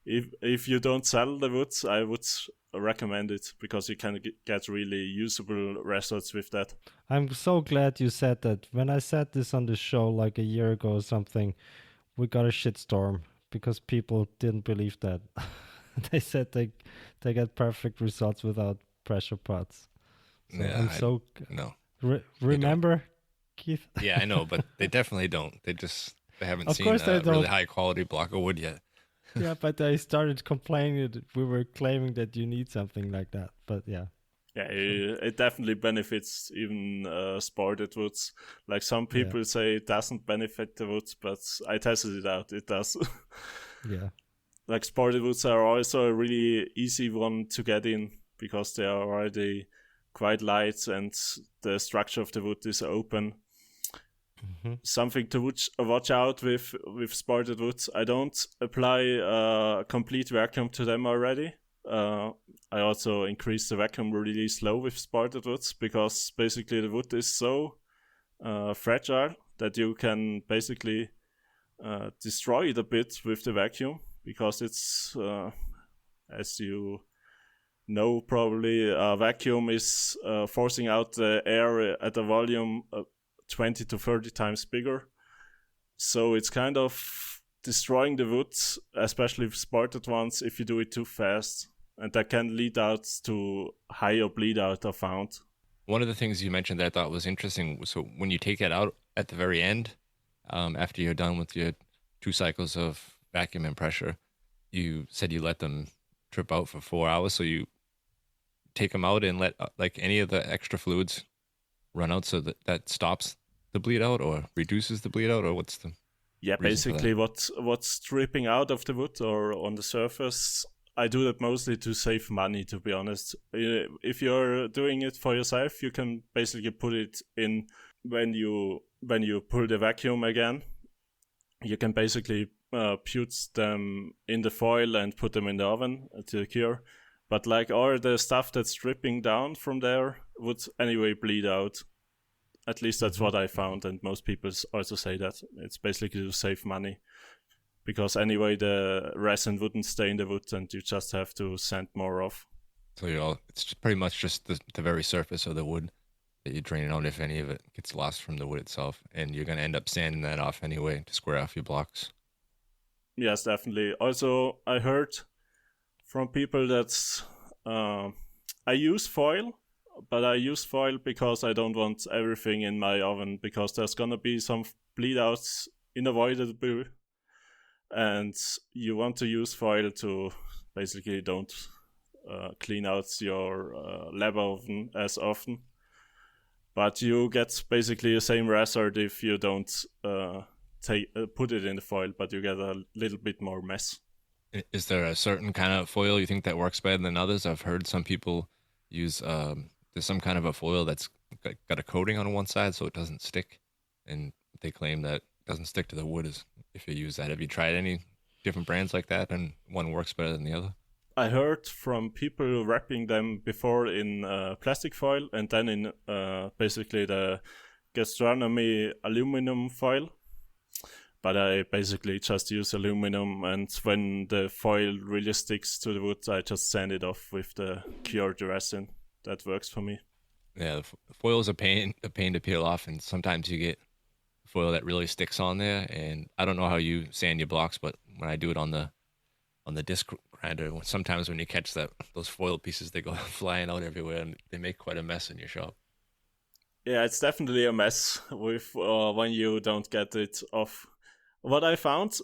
if you don't sell the woods, I would recommend it, because you can get really usable results with that. I'm so glad you said that. When I said this on the show like a year ago or something, we got a shitstorm because people didn't believe that. They said they get perfect results without pressure pots. So yeah, no. Remember, Keith? Yeah, I know, but they definitely don't. They haven't Of seen course they a really don't. high quality block of wood yet. Yeah, but they started complaining that we were claiming that you need something like that. But yeah. Yeah, it definitely benefits even sported woods. Like some people say it doesn't benefit the woods, but I tested it out. It does. Yeah. Like sported woods are also a really easy one to get in, because they are already quite light and the structure of the wood is open. Mm-hmm. Something to watch out with sported woods. I don't apply a complete vacuum to them already. I also increase the vacuum really slow with sported woods, because basically the wood is so fragile that you can basically destroy it a bit with the vacuum, because it's as you know probably, a vacuum is forcing out the air at a volume 20 to 30 times bigger. So it's kind of destroying the wood, especially with sported ones, if you do it too fast. And that can lead out to higher bleed out, I found. One of the things you mentioned that I thought was interesting, so when you take it out at the very end, after you're done with your 2 cycles of vacuum and pressure, you said you let them trip out for 4 hours. So you take them out and let like any of the extra fluids run out, so that stops the bleed out or reduces the bleed out, or what's the basically what's dripping out of the wood or on the surface. I do that mostly to save money, to be honest. If you're doing it for yourself, you can basically put it in when you pull the vacuum again. You can basically put them in the foil and put them in the oven to cure. But like all the stuff that's dripping down from there would anyway bleed out. At least that's what I found, and most people also say that. It's basically to save money, because anyway the resin wouldn't stay in the wood and you just have to sand more off. So it's pretty much just the very surface of the wood that you drain out if any of it gets lost from the wood itself, and you're going to end up sanding that off anyway to square off your blocks. Yes, definitely. Also, I heard from people that I use foil, but I use foil because I don't want everything in my oven, because there's going to be some bleed outs unavoidable, and you want to use foil to basically don't clean out your lab oven as often. But you get basically the same result if you don't put it in the foil, but you get a little bit more mess. Is there a certain kind of foil you think that works better than others? I've heard some people use there's some kind of a foil that's got a coating on one side so it doesn't stick, and they claim that it doesn't stick to the wood if you use that. Have you tried any different brands like that, and one works better than the other? I heard from people wrapping them before in plastic foil and then in basically the gastronomy aluminum foil. But I basically just use aluminum, and when the foil really sticks to the wood, I just sand it off with the cured resin. That works for me. Yeah, the foil is a pain to peel off, and sometimes you get foil that really sticks on there. And I don't know how you sand your blocks, but when I do it on the disc grinder, sometimes when you catch those foil pieces, they go flying out everywhere, and they make quite a mess in your shop. Yeah, it's definitely a mess with when you don't get it off. What I found,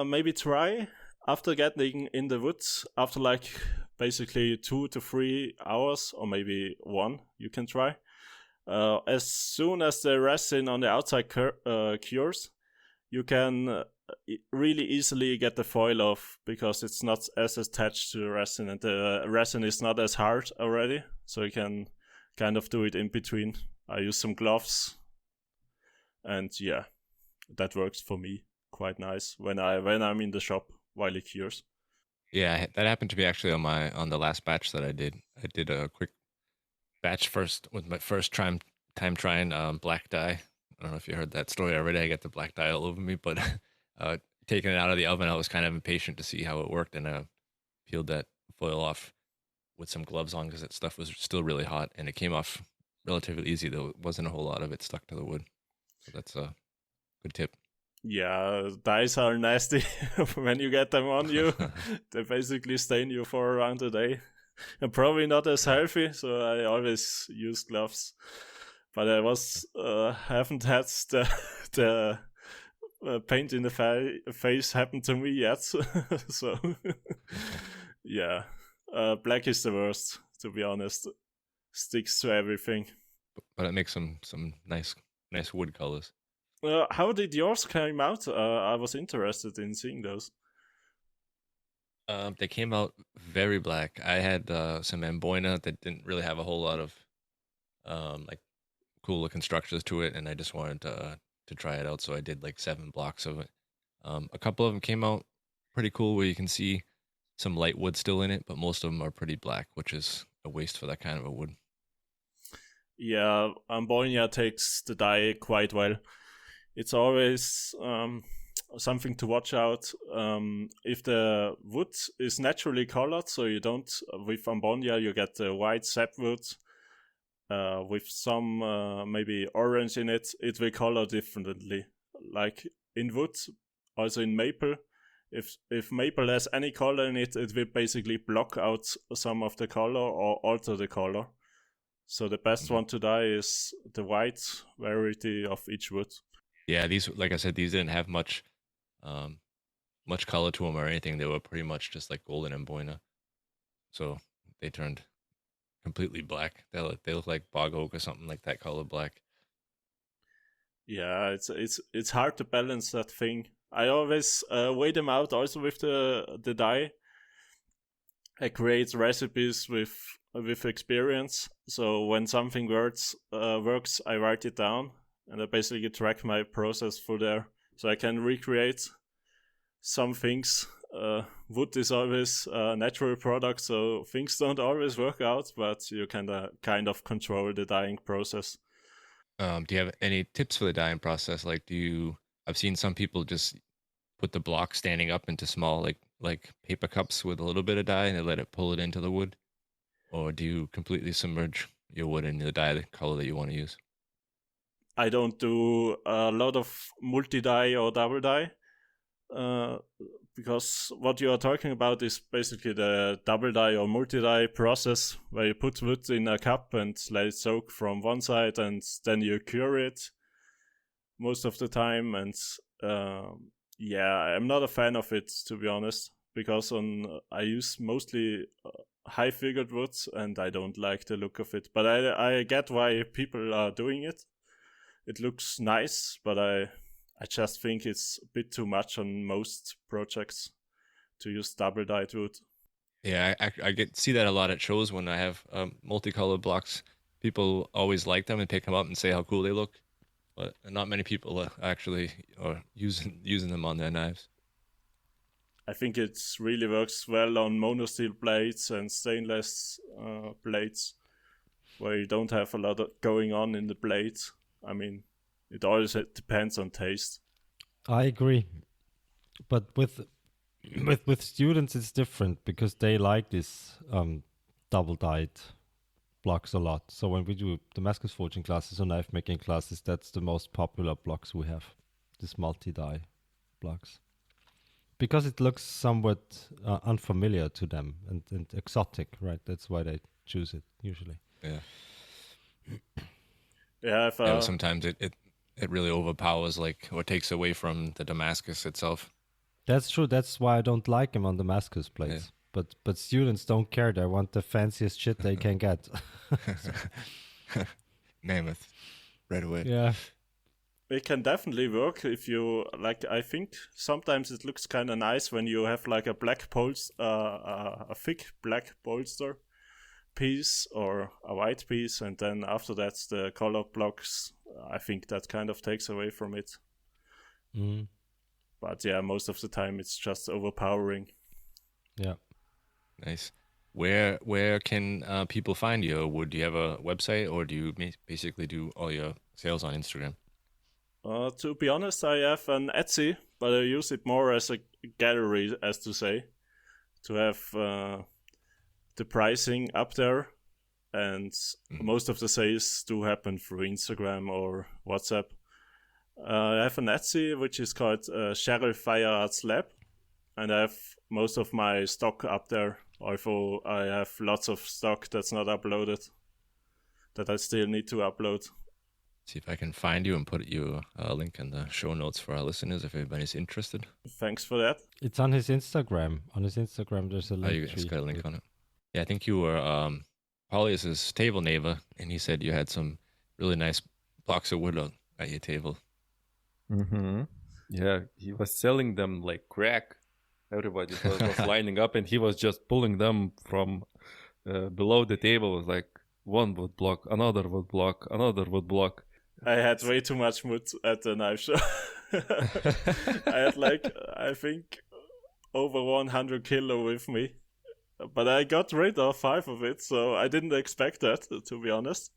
maybe try after getting in the woods, after like basically 2 to 3 hours, or maybe 1, you can try. As soon as the resin on the outside cures, you can really easily get the foil off, because it's not as attached to the resin, and the resin is not as hard already, so you can kind of do it in between. I use some gloves, and yeah, that works for me quite nice when I'm in the shop while it cures. Yeah, that happened to me actually on the last batch that I did. I did a quick with my first time trying black dye. I don't know if you heard that story already. I got the black dye all over me, but taking it out of the oven, I was kind of impatient to see how it worked, and peeled that foil off with some gloves on because that stuff was still really hot, and it came off relatively easy, though it wasn't a whole lot of it stuck to the wood. So that's a good tip. Yeah, dyes are nasty when you get them on you. They basically stain you for around a day. And probably not as healthy, so I always use gloves. But I haven't had the paint in the face happen to me yet. So, yeah, black is the worst, to be honest. Sticks to everything. But it makes some nice wood colors. How did yours come out? I was interested in seeing those. They came out very black. I had some Amboina that didn't really have a whole lot of like cool looking structures to it, and I just wanted to try it out. So I did like 7 blocks of it. A couple of them came out pretty cool, where you can see some light wood still in it, but most of them are pretty black, which is a waste for that kind of a wood. Yeah, Ambonia takes the dye quite well. It's always something to watch out. If the wood is naturally colored, so you don't, with Ambonia you get the white sapwood with some maybe orange in it, it will color differently. Like in wood, also in maple, if maple has any color in it, it will basically block out some of the color or alter the color. So the best one to dye is the white variety of each wood. Yeah, these, like I said, these didn't have much color to them or anything. They were pretty much just like golden Amboina. So they turned completely black. They look like bog oak or something like that color black. Yeah, it's hard to balance that thing. I always weigh them out also with the dye. I create recipes with experience. So when something works, I write it down, and I basically track my process through there, so I can recreate some things. Wood is always a natural product, so things don't always work out, but you can kind of control the dyeing process. Do you have any tips for the dyeing process? Like, I've seen some people just put the block standing up into small like paper cups with a little bit of dye, and they let it pull it into the wood. Or do you completely submerge your wood in the dye, the color that you want to use? I don't do a lot of multi-dye or double dye, because what you are talking about is basically the double dye or multi-dye process, where you put wood in a cup and let it soak from one side, and then you cure it most of the time. And yeah, I'm not a fan of it, to be honest, because I use mostly high figured woods, and I don't like the look of it. But I get why people are doing it. It looks nice, but I just think it's a bit too much on most projects to use double dyed wood. Yeah, I see that a lot at shows when I have multicolored blocks. People always like them and pick them up and say how cool they look, but not many people actually are using them on their knives. I think it really works well on monosteel blades and stainless blades, where you don't have a lot going on in the blades. I mean, it always depends on taste. I agree, but with students it's different, because they like this double dyed blocks a lot. So when we do Damascus forging classes or knife making classes, that's the most popular blocks we have, this multi-dye blocks, because it looks somewhat unfamiliar to them and exotic, right? That's why they choose it usually. Yeah. Yeah, sometimes it really overpowers, like, or takes away from the Damascus itself. That's true. That's why I don't like them on Damascus plates. Yeah. But students don't care. They want the fanciest shit they can get. Mammoth, right away. Yeah. It can definitely work if you like. I think sometimes it looks kind of nice when you have like a black a thick black bolster piece or a white piece, and then after that the color blocks. I think that kind of takes away from it. Mm. But yeah, most of the time it's just overpowering. Yeah. Nice. Where can people find you? Do you have a website, or do you basically do all your sales on Instagram? To be honest, I have an Etsy, but I use it more as a gallery, as to say, to have the pricing up there. And most of the sales do happen through Instagram or WhatsApp. I have an Etsy, which is called Scherl Fire Arts Lab, and I have most of my stock up there. Although I have lots of stock that's not uploaded, that I still need to upload. See if I can find you and put you a link in the show notes for our listeners if anybody's interested. Thanks for that. It's on his Instagram. On his Instagram, there's a link. You just got a link on it. Yeah, I think you were Paulius's table neighbor, and he said you had some really nice blocks of wood at your table. Mm-hmm. Yeah, he was selling them like crack. Everybody was lining up, and he was just pulling them from below the table. It was like one wood block, another wood block, another wood block. I had way too much wood at the knife show. I had I think over 100 kilo with me. But I got rid of 5 of it, so I didn't expect that, to be honest.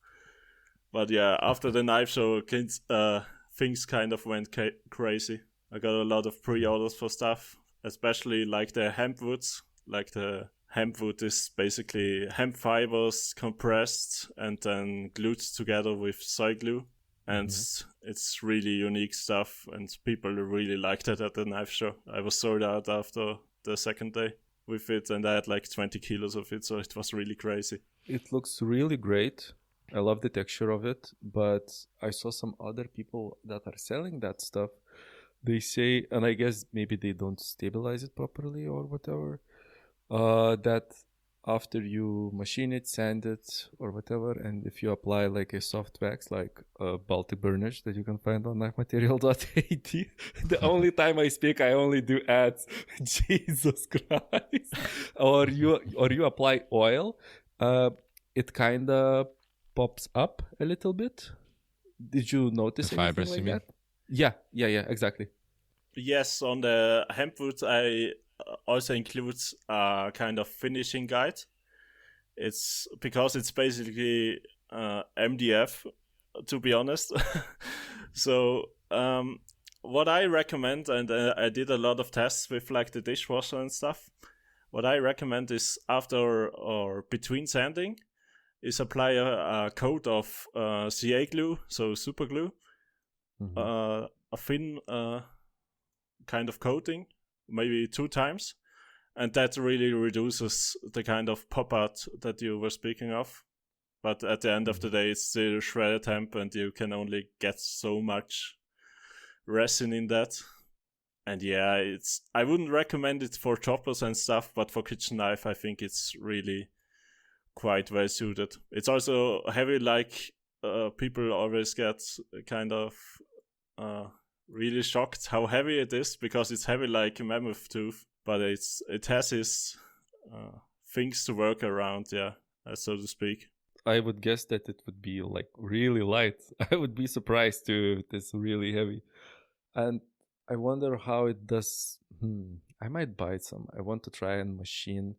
But yeah, after the knife show, things kind of went crazy. I got a lot of pre-orders for stuff, especially like the hemp woods. Like the hemp wood is basically hemp fibers compressed and then glued together with soy glue. And it's really unique stuff, and people really liked it at the knife show. I was sold out after the second day with it, and I had like 20 kilos of it, so it was really crazy. It looks really great. I love the texture of it, but I saw some other people that are selling that stuff. They say, and I guess maybe they don't stabilize it properly or whatever, that after you machine it, sand it, or whatever, and if you apply like a soft wax, like a Baltic burnish that you can find on knifematerial.at, the only time I speak, I only do ads. Jesus Christ! or you apply oil, it kind of pops up a little bit. Did you notice the fibers, like you mean? That? Yeah, exactly. Yes, on the hemp wood, I also includes a kind of finishing guide. It's because it's basically MDF, to be honest. So what I recommend, and I did a lot of tests with like the dishwasher and stuff. What I recommend is after or between sanding, is apply a coat of CA glue, so super glue, a thin kind of coating, maybe 2 times, and that really reduces the kind of pop out that you were speaking of. But at the end of the day, it's still shredded hemp, and you can only get so much resin in that. And yeah, I wouldn't recommend it for choppers and stuff, but for kitchen knife, I think it's really quite well suited. It's also heavy, like people always get kind of really shocked how heavy it is, because it's heavy like a mammoth tooth, but it has its things to work around, so to speak. I would guess that it would be like really light. I would be surprised too if it's really heavy. And I wonder how it does. I might buy some. I want to try and machine.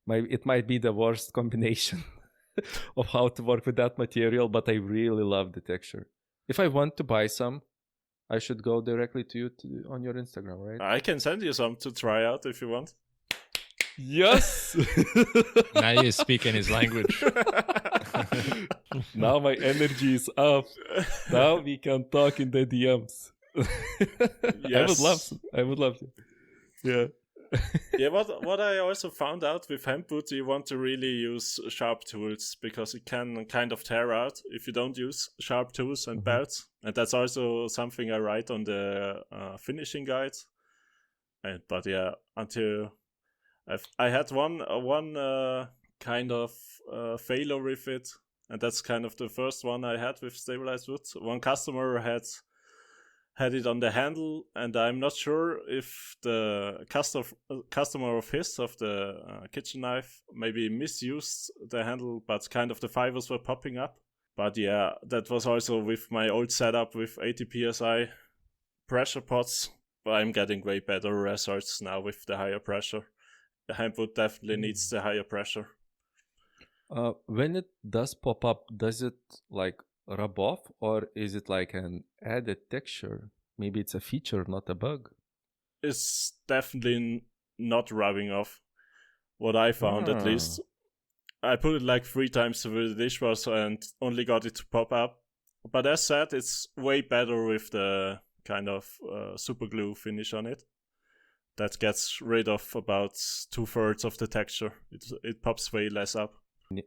It might be the worst combination of how to work with that material, but I really love the texture. If I want to buy some, I should go directly to you on your Instagram, right? I can send you some to try out if you want. Yes! Now you're speaking his language. Now my energy is up. Now we can talk in the DMs. Yes. I would love to. Yeah. Yeah, what I also found out with hemp wood, you want to really use sharp tools, because it can kind of tear out if you don't use sharp tools and belts. And that's also something I write on the finishing guide. But yeah, until I had one kind of failure with it, and that's kind of the first one I had with stabilized wood. One customer had it on the handle, and I'm not sure if the customer of the kitchen knife maybe misused the handle, but kind of the fibers were popping up. But yeah, that was also with my old setup with 80 psi pressure pots, but I'm getting way better results now with the higher pressure. the hempwood definitely needs the higher pressure. When it does pop up, does it like rub off, or is it like an added texture? Maybe it's a feature, not a bug. It's definitely not rubbing off. What I found, at least. I put it like 3 times through the dishwasher and only got it to pop up. But as said, it's way better with the kind of super glue finish on it. That gets rid of about 2/3 of the texture. It pops way less up.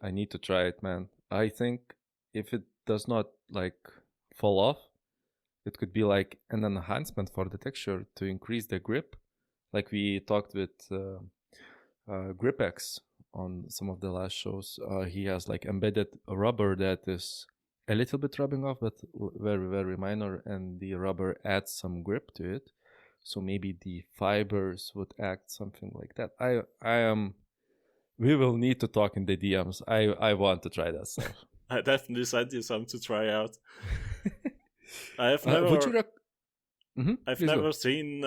I need to try it, man. I think if it does not like fall off, it could be like an enhancement for the texture to increase the grip. Like we talked with GripX on some of the last shows. He has like embedded rubber that is a little bit rubbing off, but very, very minor, and the rubber adds some grip to it. So maybe the fibers would act something like that. We will need to talk in the DMs. I want to try that stuff. I definitely sent you some to try out. I have never. I've never seen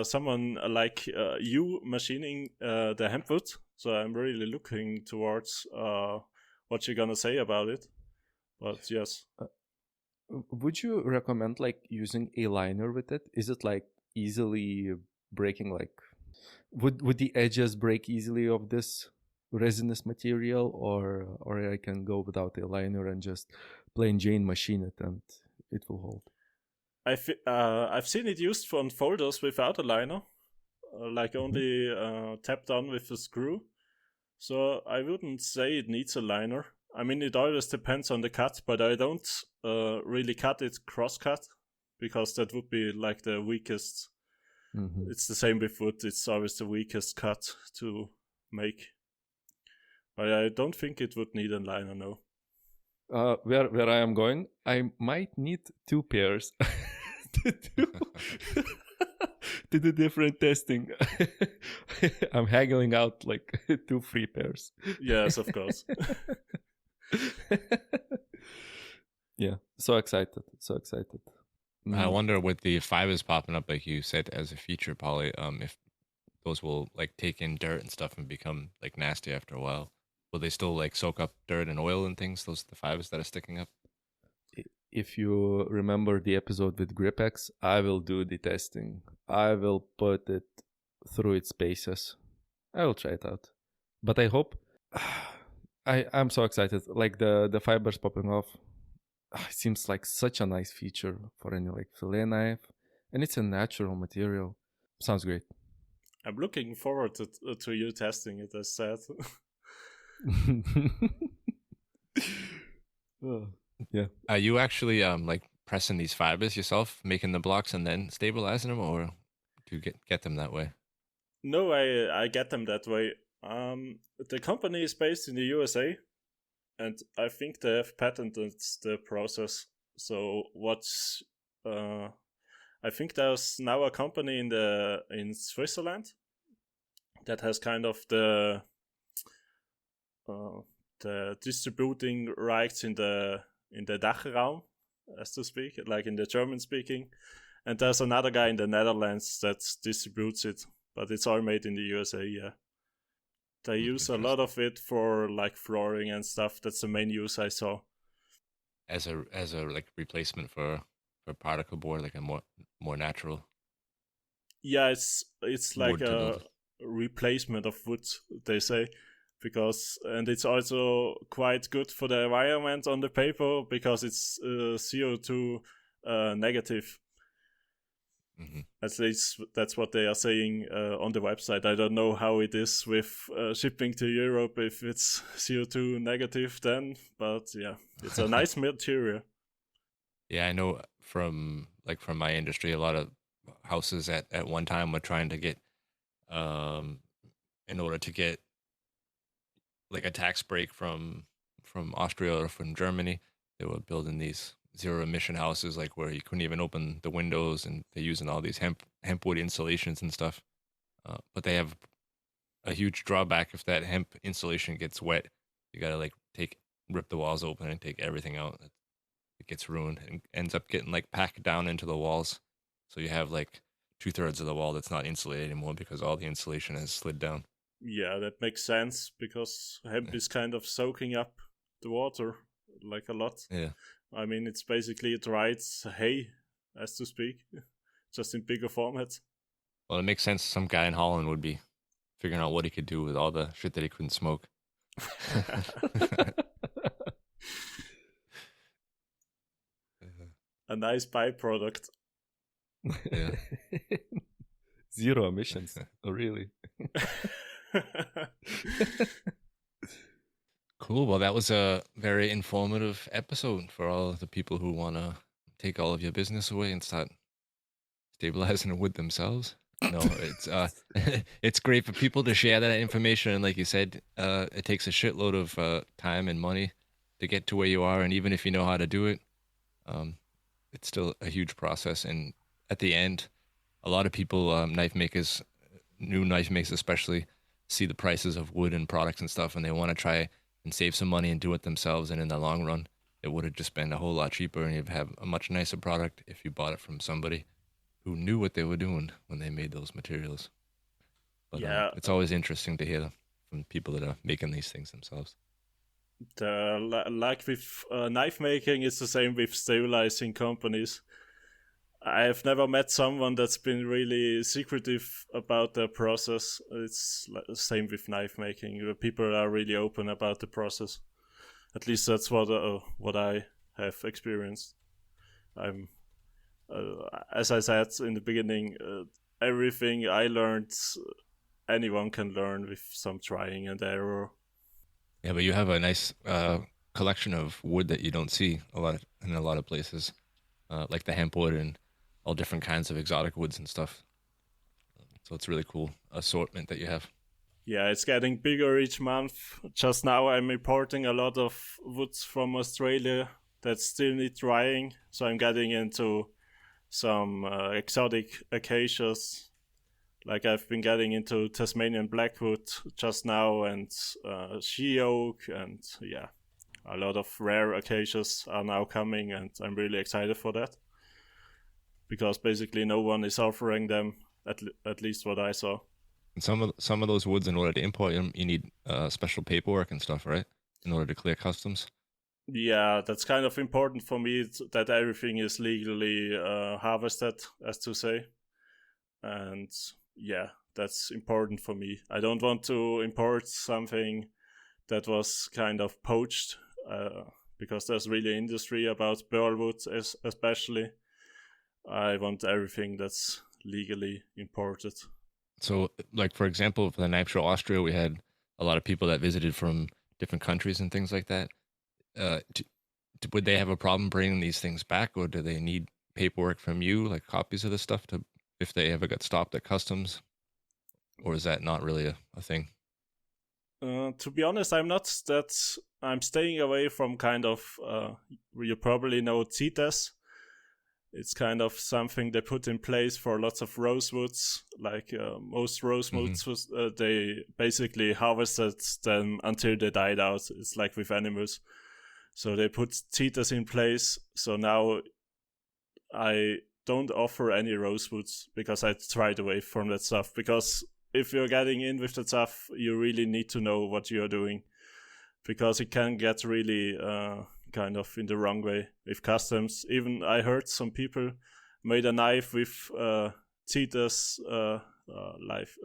someone like you machining the hempwood, so I'm really looking towards what you're gonna say about it. But yes. Would you recommend like using a liner with it? Is it like easily breaking? Like, would the edges break easily of this resinous material, or I can go without a liner and just plain Jane machine it and it will hold? I've seen it used on folders without a liner, like only tapped on with a screw. So I wouldn't say it needs a liner. I mean, it always depends on the cut, but I don't really cut it cross-cut, because that would be like the weakest. It's the same with wood. It's always the weakest cut to make. But I don't think it would need a liner, no. Where I am going, I might need 2 pairs to do different testing. I'm haggling out like 2 free pairs. Yes, of course. Yeah, so excited. I wonder with the fibers popping up, like you said, as a feature, Polly, if those will like take in dirt and stuff and become like nasty after a while. Will they still like soak up dirt and oil and things? Those the fibers that are sticking up. If you remember the episode with GripX, I will do the testing. I will put it through its paces. I will try it out. But I hope. I'm so excited. Like the fibers popping off. It seems like such a nice feature for any like fillet knife, and it's a natural material. Sounds great. I'm looking forward to you testing it, as said. Yeah. Are you actually like pressing these fibers yourself, making the blocks and then stabilizing them, or do you get them that way? No, I get them that way. The company is based in the USA, and I think they have patented the process. So I think there's now a company in Switzerland that has kind of the distributing rights in the Dachraum, as to speak, like in the German speaking, and there's another guy in the Netherlands that distributes it, but it's all made in the USA. Yeah, they use a lot of it for like flooring and stuff. That's the main use I saw. As a like replacement for particle board, like a more natural. Yeah, it's like a replacement of wood, they say. And it's also quite good for the environment on the paper, because it's CO2 negative. At least that's what they are saying on the website. I don't know how it is with shipping to Europe, if it's CO2 negative then, but yeah, it's a nice material. Yeah, I know from my industry, a lot of houses at one time were trying to get, in order to get like a tax break from Austria or from Germany, they were building these zero emission houses, like where you couldn't even open the windows, and they're using all these hempwood insulations and stuff. But they have a huge drawback. If that hemp insulation gets wet, you gotta like rip the walls open and take everything out. It gets ruined and ends up getting like packed down into the walls. So you have like 2/3 of the wall that's not insulated anymore because all the insulation has slid down. Yeah, that makes sense because hemp is kind of soaking up the water like a lot. Yeah. I mean, it's basically dried hay, as to speak, just in bigger formats. Well, it makes sense. Some guy in Holland would be figuring out what he could do with all the shit that he couldn't smoke. A nice byproduct. Yeah. Zero emissions. Oh, really? Cool. Well, that was a very informative episode for all of the people who want to take all of your business away and start stabilizing it with themselves. No, it's it's great for people to share that information. And like you said, it takes a shitload of time and money to get to where you are. And even if you know how to do it, it's still a huge process. And at the end, a lot of people, knife makers, new knife makers especially, see the prices of wood and products and stuff, and they want to try and save some money and do it themselves. And in the long run, it would have just been a whole lot cheaper, and you'd have a much nicer product if you bought it from somebody who knew what they were doing when they made those materials. But Yeah. It's always interesting to hear from people that are making these things themselves. Like with knife making, it's the same with stabilizing companies. I've never met someone that's been really secretive about their process. It's the same with knife making. Where people are really open about the process. At least that's what I have experienced. I'm, as I said in the beginning, everything I learned, anyone can learn with some trying and error. Yeah, but you have a nice collection of wood that you don't see in a lot of places, like the hemp wood and all different kinds of exotic woods and stuff. So it's really cool assortment that you have. Yeah, it's getting bigger each month. Just now I'm importing a lot of woods from Australia that still need drying. So I'm getting into some exotic acacias. Like I've been getting into Tasmanian blackwood just now, and she oak, and yeah, a lot of rare acacias are now coming, and I'm really excited for that. Because basically no one is offering them, at least what I saw. And some of those woods, in order to import them, you need special paperwork and stuff, right? In order to clear customs. Yeah, that's kind of important for me that everything is legally harvested, as to say. And yeah, that's important for me. I don't want to import something that was kind of poached, because there's really industry about burl wood, especially. I want everything that's legally imported. So, like, for example, for the Knife Show Austria, we had a lot of people that visited from different countries and things like that. Would they have a problem bringing these things back, or do they need paperwork from you, like copies of the stuff, to if they ever got stopped at customs? Or is that not really a thing? To be honest, I'm staying away from kind of, you probably know CITES. It's kind of something they put in place for lots of rosewoods. Like most rosewoods, they basically harvested them until they died out. It's like with animals. So they put CITES in place. So now I don't offer any rosewoods because I tried away from that stuff. Because if you're getting in with that stuff, you really need to know what you're doing. Because it can get really kind of in the wrong way with customs. Even I heard some people made a knife with CITES,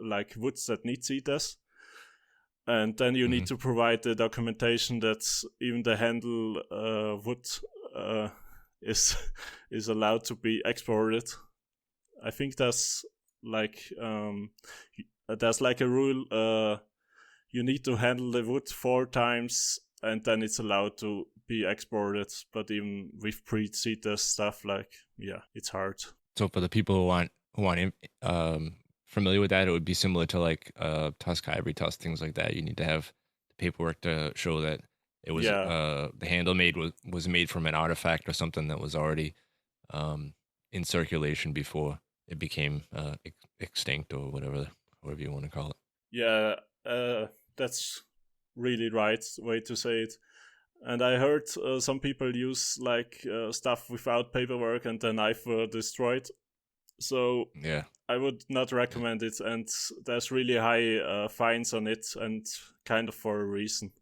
like woods that need CITES. And then you need to provide the documentation that even the handle wood is allowed to be exported. I think that's like there's like a rule. You need to handle the wood 4 times, and then it's allowed to be exported. But even with pre-CITES stuff, like, yeah, it's hard. So for the people who aren't familiar with that, it would be similar to like tusk, ivory tusk, things like that. You need to have the paperwork to show that it was the handle was made from an artifact or something that was already in circulation before it became extinct, or whatever you want to call it. Yeah, that's really right way to say it. And I heard some people use like stuff without paperwork, and the knife were destroyed. So Yeah. I would not recommend it, and there's really high fines on it, and kind of for a reason.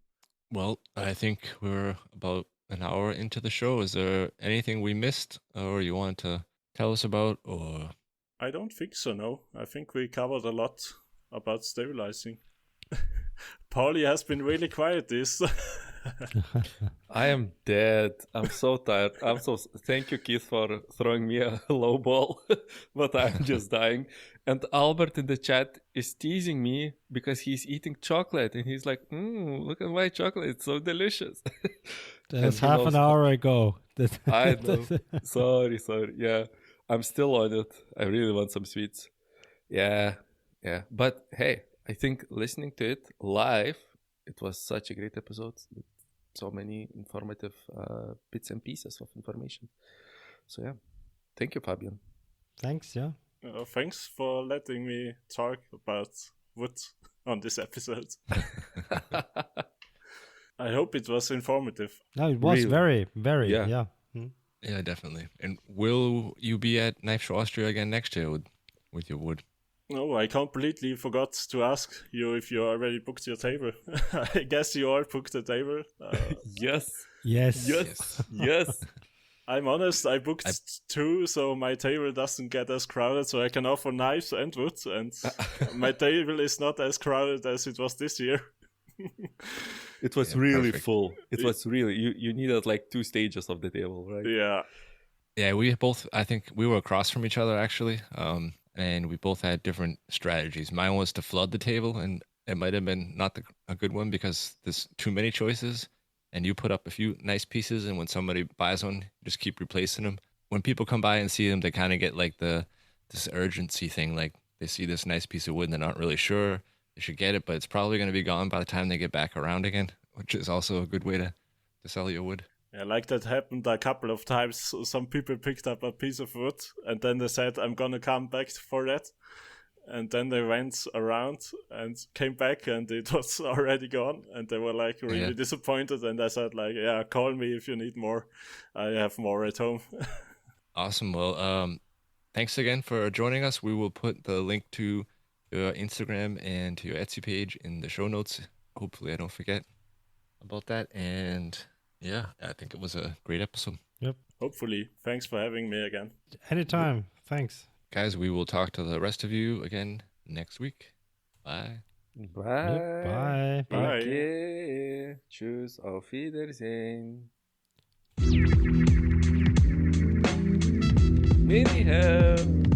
Well, I think we're about an hour into the show. Is there anything we missed or you want to tell us about? Or I don't think so, no. I think we covered a lot about stabilizing. Paulie has been really quiet this. I am dead. I'm so tired. Thank you, Keith, for throwing me a low ball, but I'm just dying. And Albert in the chat is teasing me because he's eating chocolate, and he's like, look at my chocolate. It's so delicious. That's half an hour ago. I know. Sorry. Yeah, I'm still on it. I really want some sweets. Yeah. But hey, I think listening to it live, it was such a great episode with so many informative bits and pieces of information. So yeah, thank you, Fabian. Thanks, yeah. Thanks for letting me talk about wood on this episode. I hope it was informative. No, it was Really? very, Yeah. yeah. yeah, definitely. And will you be at Knife Show Austria again next year with your wood? No, I completely forgot to ask you if you already booked your table. I guess you all booked the table. Yes. Yes. I'm honest, I booked 2, so my table doesn't get as crowded, so I can offer knives and wood, and my table is not as crowded as it was this year. It was really full. It was really, you needed like 2 stages of the table, right? Yeah. Yeah, we both, I think we were across from each other actually. And we both had different strategies. Mine was to flood the table, and it might have been not a good one because there's too many choices, and you put up a few nice pieces, and when somebody buys one, you just keep replacing them. When people come by and see them, they kind of get like this urgency thing, like they see this nice piece of wood and they're not really sure they should get it, but it's probably going to be gone by the time they get back around again, which is also a good way to sell your wood. Yeah, like that happened a couple of times. Some people picked up a piece of wood and then they said, I'm gonna come back for that. And then they went around and came back and it was already gone. And they were like really disappointed. And I said like, yeah, call me if you need more. I have more at home. Awesome. Well, thanks again for joining us. We will put the link to your Instagram and to your Etsy page in the show notes. Hopefully I don't forget about that. And yeah, I think it was a great episode. Yep. Hopefully. Thanks for having me again. Anytime. Thanks. Guys, we will talk to the rest of you again next week. Bye. Bye. Yep, bye. Bye. Okay. Tschüss. Auf Wiedersehen. Mini Helm.